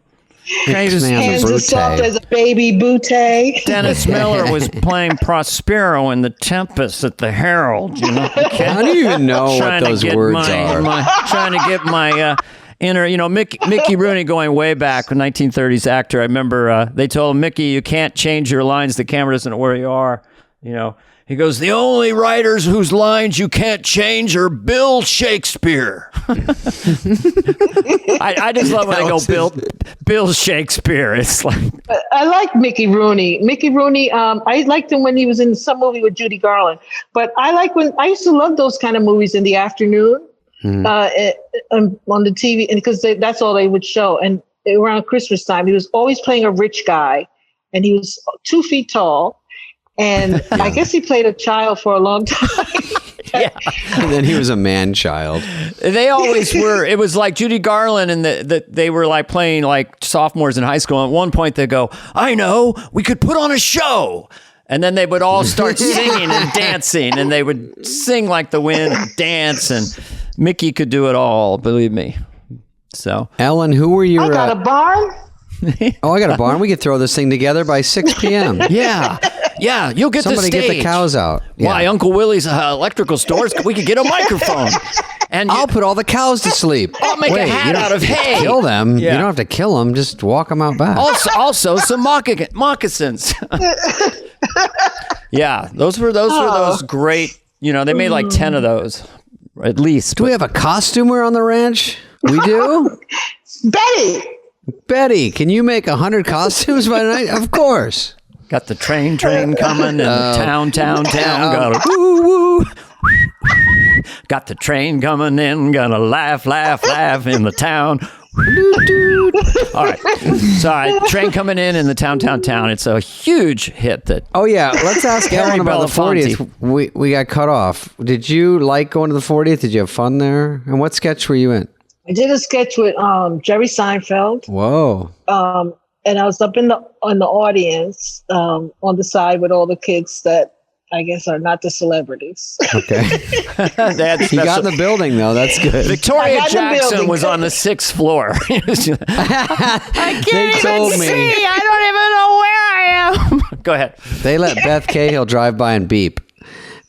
Hands as soft as a baby bootay. Dennis Miller was playing Prospero in The Tempest at the Herald. How do you even know what those words are? Trying to get my inner, Mickey Rooney, going way back, a 1930s actor. I remember they told him, Mickey, you can't change your lines. The camera doesn't know where you are. He goes, the only writers whose lines you can't change are Bill Shakespeare. I just love when they go Bill Shakespeare. It's like I like Mickey Rooney. I liked him when he was in some movie with Judy Garland. But I used to love those kind of movies in the afternoon on the TV, and because that's all they would show. And around Christmas time, he was always playing a rich guy, and he was 2 feet tall. And I guess he played a child for a long time. Yeah. And then he was a man child. They always were. It was like Judy Garland, and they were like playing like sophomores in high school. At one point they go, I know, we could put on a show. And then they would all start singing and dancing, and they would sing like the wind and dance. And Mickey could do it all, believe me. So, Ellen, who were your... I got a barn. I got a barn. We could throw this thing together by 6 p.m. Yeah, you'll get Somebody the stage. Get the cows out. Yeah. Why, Uncle Willie's electrical stores, we could get a microphone. And I'll put all the cows to sleep. I'll make a hat out of hay. Kill them. Yeah. You don't have to kill them. Just walk them out back. Also some moccasins. Yeah, those were those great, they made like 10 of those, at least. Do we have a costumer on the ranch? We do? Betty. Betty, can you make 100 costumes by night? Of course. Got the train coming and town. Got a woo woo. Got the train coming in. Gonna laugh in the town. All right. Sorry, train coming in the town. It's a huge hit that. Oh, yeah. Let's ask Ellen about the 40th. We got cut off. Did you like going to the 40th? Did you have fun there? And what sketch were you in? I did a sketch with Jerry Seinfeld. Whoa. And I was up in the audience on the side with all the kids that I guess are not the celebrities. Okay. He got in the building, though. That's good. Victoria Jackson was on the 6th floor. I can't even see. I don't even know where I am. Go ahead. They let Beth Cahill drive by and beep.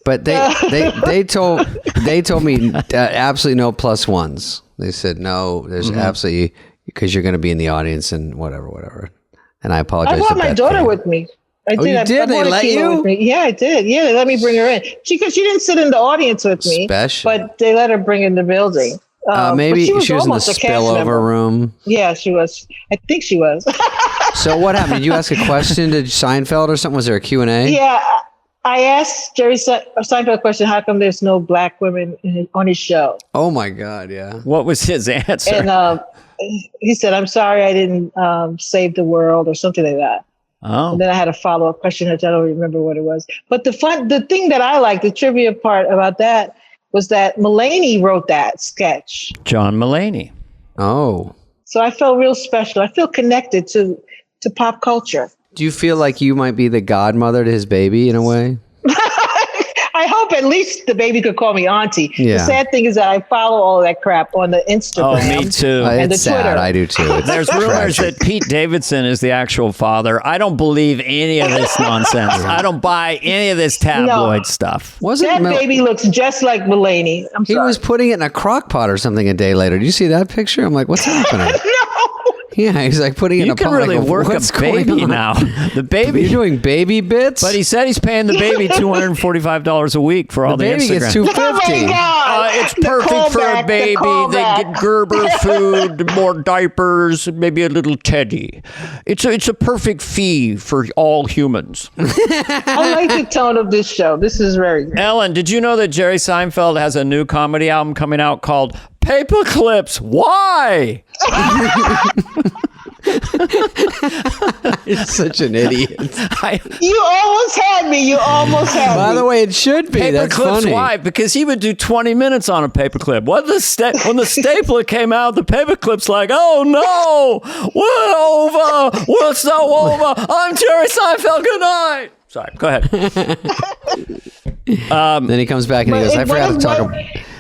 But they told me absolutely no plus ones. They said, no, there's absolutely, because you're going to be in the audience and whatever. And I apologize. I brought my daughter with me. I did. You did? They let you? Yeah, I did. Yeah, they let me bring her in. Because she didn't sit in the audience with me. Special. But they let her bring in the building. Maybe she was in the spillover room. Yeah, she was. I think she was. So what happened? Did you ask a question to Seinfeld or something? Was there a Q&A? Yeah. I asked Jerry Seinfeld a question, how come there's no black women on his show? Oh, my God, yeah. What was his answer? And he said, I'm sorry I didn't save the world or something like that. Oh. And then I had a follow-up question, which I don't remember what it was. But the thing that I liked, the trivia part about that, was that Mulaney wrote that sketch. John Mulaney. Oh. So I felt real special. I feel connected to pop culture. Do you feel like you might be the godmother to his baby in a way? I hope at least the baby could call me auntie. Yeah. The sad thing is that I follow all that crap on the Instagram. Oh, me too. And it's the Twitter. sad. I do too. There's rumors that Pete Davidson is the actual father. I don't believe any of this nonsense. I don't buy any of this tabloid stuff. That baby looks just like Mulaney. He was putting it in a crock pot or something a day later. Did you see that picture? I'm like, what's happening? No. Yeah, he's like putting it in a pot. You can really work a baby now. The baby. You're doing baby bits? But he said he's paying the baby $245 a week for all the baby Instagram. Gets $250. Oh my God. It's perfect for a baby. They get Gerber food, more diapers, maybe a little teddy. It's a perfect fee for all humans. I like the tone of this show. This is very good. Ellen, did you know that Jerry Seinfeld has a new comedy album coming out called Paper Clips? Why? You're such an idiot. You almost had me. By the way, it should be. Paper That's clips. funny. Why? Because he would do 20 minutes on a paperclip. When the stapler came out, the paperclip's like, oh no, we're over. We're so over. I'm Jerry Seinfeld. Good night. Sorry. Go ahead. Then he comes back and he goes, I forgot to talk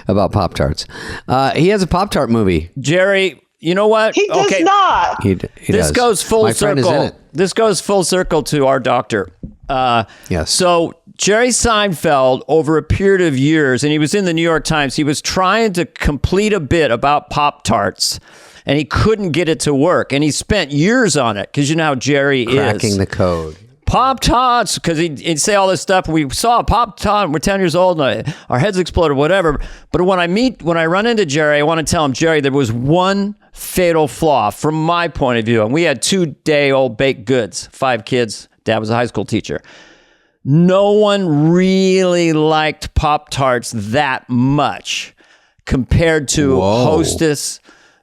about Pop-Tarts. He has a Pop-Tart movie. Jerry, you know what? He does not. He this does. goes full My friend is in circle. it. This goes full circle to our doctor. Yes. So Jerry Seinfeld, over a period of years, and he was in the New York Times, he was trying to complete a bit about Pop-Tarts, and he couldn't get it to work. And he spent years on it, because you know how Jerry is. Cracking the code. Pop-Tarts, because he'd say all this stuff. We saw a Pop-Tart, we're 10 years old, and our heads exploded, whatever. But when I run into Jerry, I want to tell him, Jerry, there was one fatal flaw from my point of view. And we had 2-day-old baked goods, 5 kids. Dad was a high school teacher. No one really liked Pop-Tarts that much compared to Hostess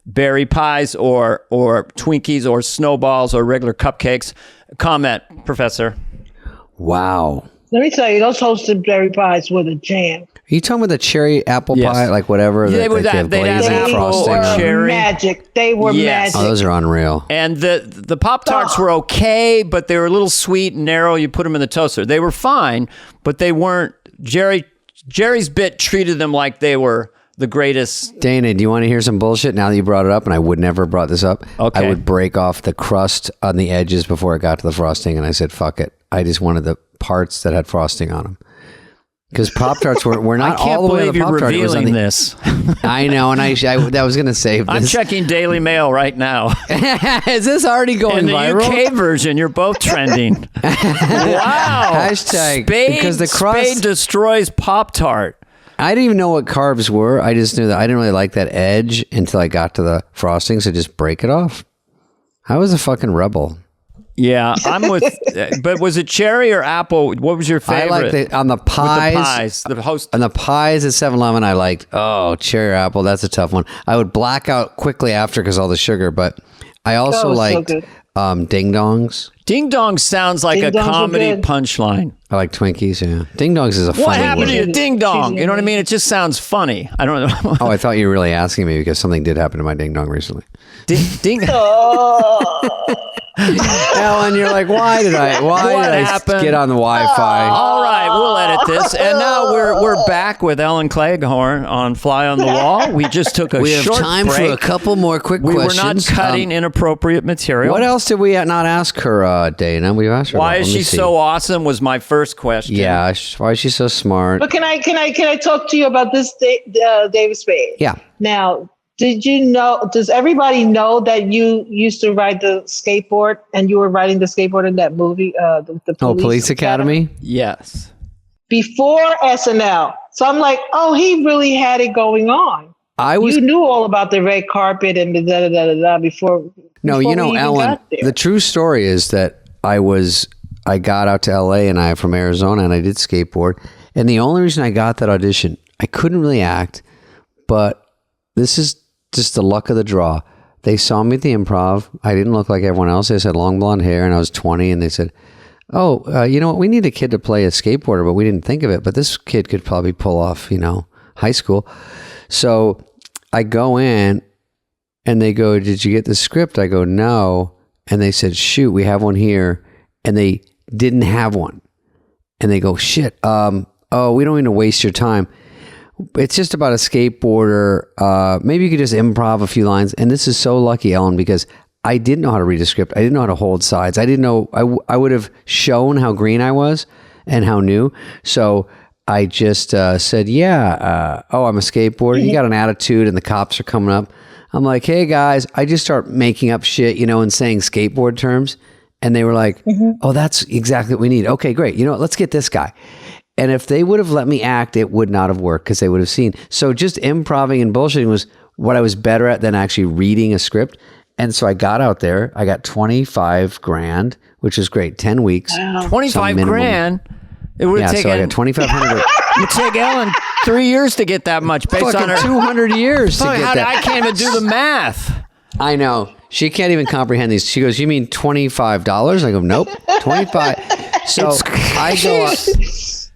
berry pies or Twinkies or Snowballs or regular cupcakes. Comment, Professor. Wow. Let me tell you, those Hostess berry pies were the jam. Are you talking about the cherry apple Yes. pie, like whatever? Yeah, they'd have glazing, apple frosting or on? cherry. Magic. They were Yes. magic. Oh, those are unreal. And the Pop-Tarts were okay, but they were a little sweet and narrow. You put them in the toaster. They were fine, but they weren't. Jerry's bit treated them like they were the greatest. Dana, do you want to hear some bullshit now that you brought it up? And I would never have brought this up. Okay. I would break off the crust on the edges before it got to the frosting. And I said, fuck it. I just wanted the parts that had frosting on them. Because Pop-Tarts were not all the way to the Pop-Tart. I can't believe you're revealing this. I know, and I was going to save this. I'm checking Daily Mail right now. Is this already going In the viral? UK version, you're both trending. Wow. Hashtag, because the crust... Spade destroys Pop-Tart. I didn't even know what carbs were. I just knew that I didn't really like that edge until I got to the frosting, so just break it off. I was a fucking rebel. Yeah, I'm with. But was it cherry or apple? What was your favorite? I like on the pies. The host on the pies at 7-Eleven. I liked cherry or apple. That's a tough one. I would black out quickly after because all the sugar. But I also liked ding dongs. Ding dongs sounds like a comedy punchline. I like Twinkies. Yeah, ding dongs is a funny. What happened to you, ding dong? You know what I mean? It just sounds funny. I don't know. Oh, I thought you were really asking me because something did happen to my ding dong recently. Ding. Ellen, you're like, why did I get on the Wi-Fi? All right, we'll edit this. And now we're back with Ellen Cleghorne on Fly on the Wall. We just took a short break. We have time for a couple more quick questions. We were not cutting inappropriate material. What else did we not ask her, Dana? We asked her. Why is she so awesome? Was my first question. Yeah, why is she so smart? But can I talk to you about this David Spade? Yeah. Now, did you know? Does everybody know that you used to ride the skateboard and you were riding the skateboard in that movie, the Police Academy? Yes. Before SNL, so I'm like, oh, he really had it going on. You knew all about the red carpet and the da da da da before. No, you know, Ellen. The true story is that I got out to LA and I'm from Arizona and I did skateboard. And the only reason I got that audition, I couldn't really act, but this is just the luck of the draw. They saw me at the Improv. I didn't look like everyone else. They said long blonde hair and I was 20 and they said, oh, you know what? We need a kid to play a skateboarder, but we didn't think of it. But this kid could probably pull off, high school. So I go in and they go, did you get the script? I go, no. And they said, shoot, we have one here. And they didn't have one. And they go, shit. We don't need to waste your time. It's just about a skateboarder. Maybe you could just improv a few lines. And this is so lucky, Ellen, because I didn't know how to read a script. I didn't know how to hold sides. I didn't know. I would have shown how green I was and how new. So I just said, yeah, I'm a skateboarder. You got an attitude and the cops are coming up. I'm like, hey, guys. I just start making up shit, and saying skateboard terms. And they were like, oh, that's exactly what we need. Okay, great. Let's get this guy. And if they would have let me act, it would not have worked because they would have seen. So just improving and bullshitting was what I was better at than actually reading a script. And so I got out there. I got $25,000, which was great. 10 weeks. Wow. $25,000. It would take. So I got $2,500. It would take Ellen 3 years to get that much based on her 200 years to get that. I can't even do the math. I know. She can't even comprehend these. She goes, you mean $25? I go, nope, 25. So I go up.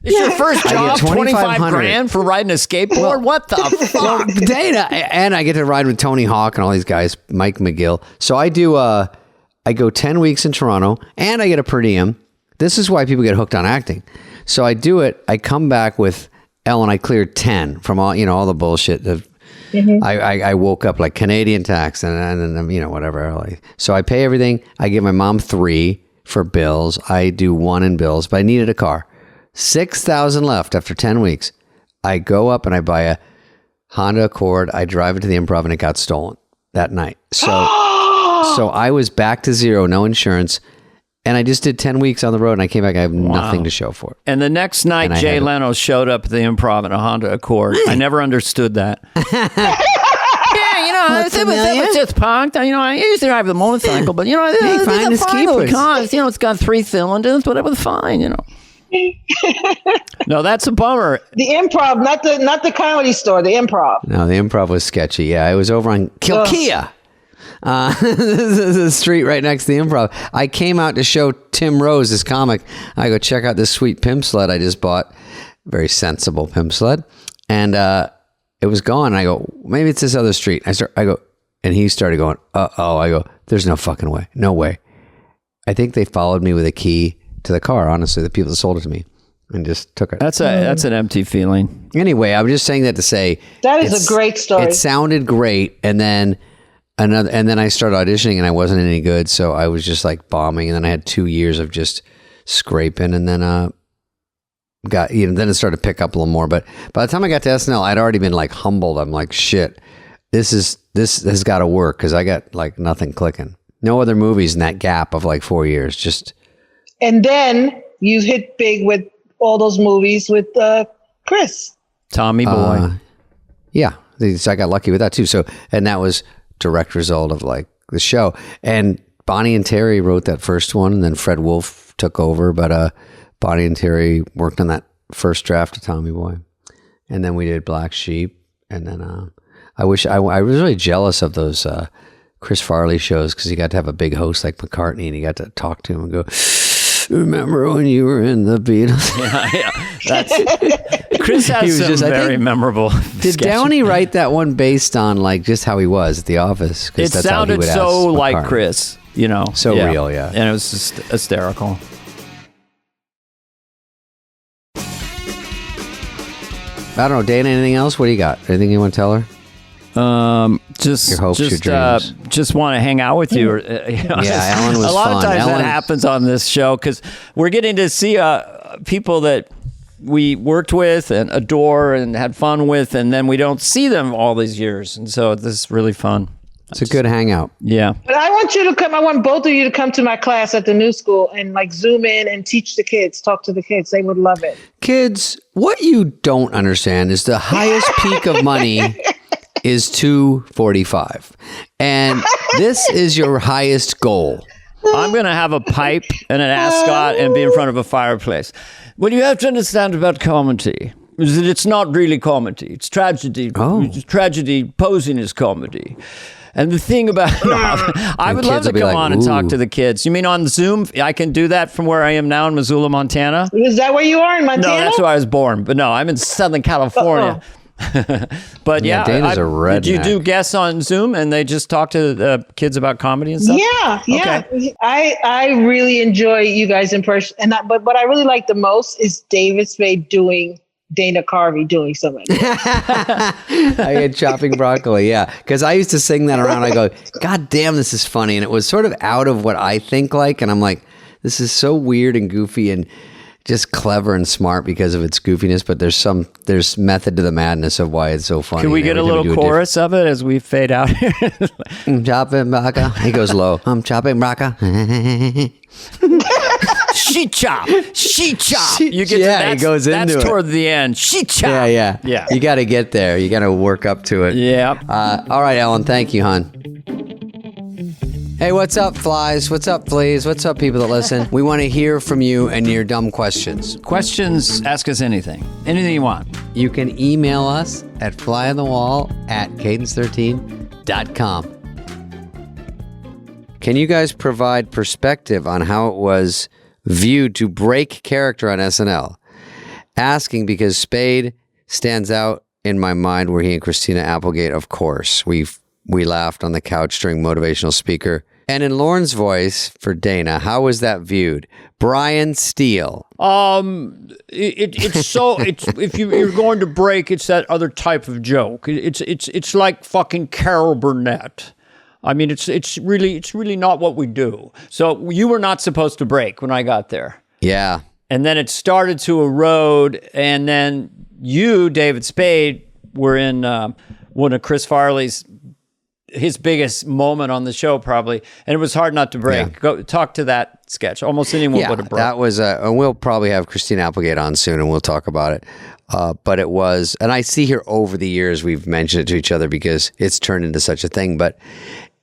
It's your first job, $25,000 for riding a skateboard? Well, what the fuck? Well, Dana, and I get to ride with Tony Hawk and all these guys, Mike McGill. So I do, I go 10 weeks in Toronto and I get a per diem. This is why people get hooked on acting. So I do it. I come back with Ellen. I cleared 10 from all the bullshit. I woke up like Canadian tax and whatever. So I pay everything. I give my mom 3 for bills. I do 1 in bills, but I needed a car. $6,000 left after 10 weeks. I go up and I buy a Honda Accord. I drive it to the Improv and it got stolen that night. So I was back to zero, no insurance. And I just did 10 weeks on the road and I came back. I have nothing to show for it. And the next night, Jay Leno showed up at the Improv in a Honda Accord. I never understood that. It was just parked. I used to drive the motorcycle, but it's fine because it's got 3 cylinders, but it was fine. No, that's a bummer. The Improv, not the Comedy Store. The Improv. No, the Improv was sketchy. Yeah, it was over on Kilkea. This is a street right next to the Improv. I came out to show Tim Rose, this comic. I go, check out this sweet pimp sled I just bought. Very sensible pimp sled. And it was gone. I go, maybe it's this other street. I go, and he started going, uh-oh. I go, there's no fucking way. No way. I think they followed me with a key to the car, honestly, the people that sold it to me, and just took it. That's an empty feeling. Anyway, I was just saying that to say that is a great story. It sounded great, and then I started auditioning, and I wasn't any good, so I was just like bombing, and then I had 2 years of just scraping, and then then it started to pick up a little more. But by the time I got to SNL, I'd already been like humbled. I'm like, shit, this has got to work because I got like nothing clicking. No other movies in that gap of like 4 years, just. And then you hit big with all those movies with Chris. Tommy Boy. Yeah. So I got lucky with that too. So, and that was direct result of like the show. And Bonnie and Terry wrote that first one, and then Fred Wolf took over. But Bonnie and Terry worked on that first draft of Tommy Boy, and then we did Black Sheep, and then I was really jealous of those Chris Farley shows because he got to have a big host like McCartney, and he got to talk to him and go, "Remember when you were in the Beatles?" Chris has some very memorable. Did Downey write that one based on like just how he was at the office? It sounded so like Chris, so real, yeah, and it was just hysterical. I don't know, Dana. Anything else? What do you got? Anything you want to tell her? Just your hopes, your dreams. Just want to hang out with you. Yeah, Ellen was a lot fun. of times that happens on this show because we're getting to see people that we worked with and adore and had fun with, and then we don't see them all these years, and so this is really fun. It's a good hangout. Yeah. But I want you to come. I want both of you to come to my class at the new school and like Zoom in and teach the kids, talk to the kids. They would love it. Kids, what you don't understand is the highest peak of money is $245, and this is your highest goal. I'm going to have a pipe and an ascot and be in front of a fireplace. What you have to understand about comedy is that it's not really comedy. It's tragedy. Oh. Tragedy posing as comedy. And the thing about I would love to come on and talk to the kids. You mean on Zoom? I can do that from where I am now in Missoula, Montana? Is that where you are in Montana? No, that's where I was born. But no, I'm in Southern California. But yeah, Dana's a redneck. Did you do guests on Zoom and they just talk to the kids about comedy and stuff? Yeah. Okay. I really enjoy you guys in person. But what I really like the most is David Spade doing Dana Carvey doing something. I had chopping broccoli, yeah. Because I used to sing that around. I go, God damn, this is funny. And it was sort of out of what I think like. And I'm like, this is so weird and goofy and just clever and smart because of its goofiness. But there's method to the madness of why it's so funny. Can we get a little chorus of it as we fade out here? I'm chopping braca. He goes low. I'm chopping braca. She chop. You get he goes into it. That's toward the end. She chop. Yeah. You got to get there. You got to work up to it. Yeah. All right, Ellen. Thank you, hon. Hey, what's up, flies? What's up, fleas? What's up, people that listen? We want to hear from you and your dumb questions. Questions, ask us anything. Anything you want. You can email us at flyonthewall@cadence13.com. Can you guys provide perspective on how it was viewed to break character on SNL? Asking because Spade stands out in my mind where he and Christina Applegate, of course. We laughed on the couch during Motivational Speaker. And in Lauren's voice for Dana, how was that viewed? Brian Steele. If you're going to break, it's that other type of joke. It's like fucking Carol Burnett. I mean, it's really not what we do. So you were not supposed to break when I got there. Yeah. And then it started to erode, and then you, David Spade, were in one of Chris Farley's his biggest moment on the show probably, and it was hard not to break. Yeah. Go talk to that sketch. Almost anyone would have broke. That was and we'll probably have Christina Applegate on soon, and we'll talk about it. But it was, and I see here over the years we've mentioned it to each other because it's turned into such a thing. But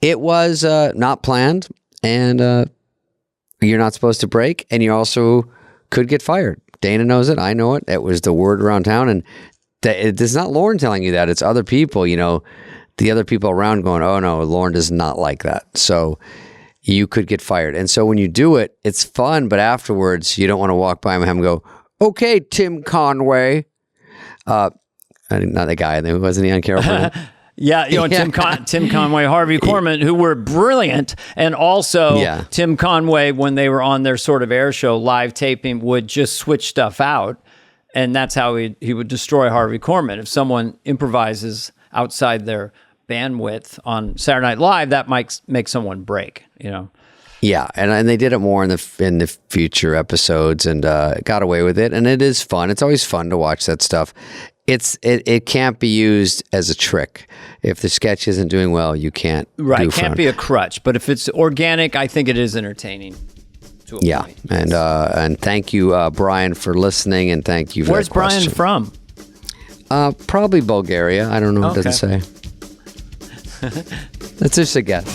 it was not planned, and you're not supposed to break, and you also could get fired. Dana knows it. I know it. It was the word around town, and it's not Lauren telling you that. It's other people, the other people around going, oh no, Lauren does not like that. So you could get fired. And so when you do it, it's fun, but afterwards you don't want to walk by him and have him go, okay, Tim Conway. Not the guy, wasn't he on Carol Burnett? Yeah, Tim Conway, Harvey Korman, who were brilliant. And also Tim Conway, when they were on their sort of air show, live taping, would just switch stuff out. And that's how he would destroy Harvey Korman. If someone improvises outside their bandwidth on Saturday Night Live, that might make someone break, Yeah, and they did it more in the future episodes and got away with it, and it is fun. It's always fun to watch that stuff. It can't be used as a trick. If the sketch isn't doing well, you can't. Right, it can't be a crutch. But if it's organic, I think it is entertaining. Yeah, and thank you, Brian, for listening, and thank you for Where's that question. Brian from? Probably Bulgaria. I don't know. It doesn't say. That's just a guess.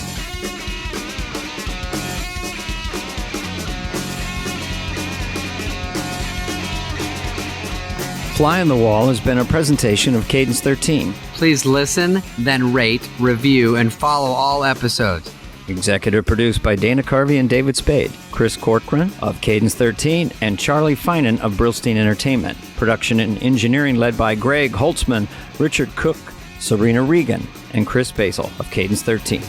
Fly on the Wall has been a presentation of Cadence 13. Please listen, then rate, review, and follow all episodes. Executive produced by Dana Carvey and David Spade, Chris Corcoran of Cadence 13, and Charlie Finan of Brillstein Entertainment. Production and engineering led by Greg Holtzman, Richard Cook, Serena Regan, and Chris Basil of Cadence 13.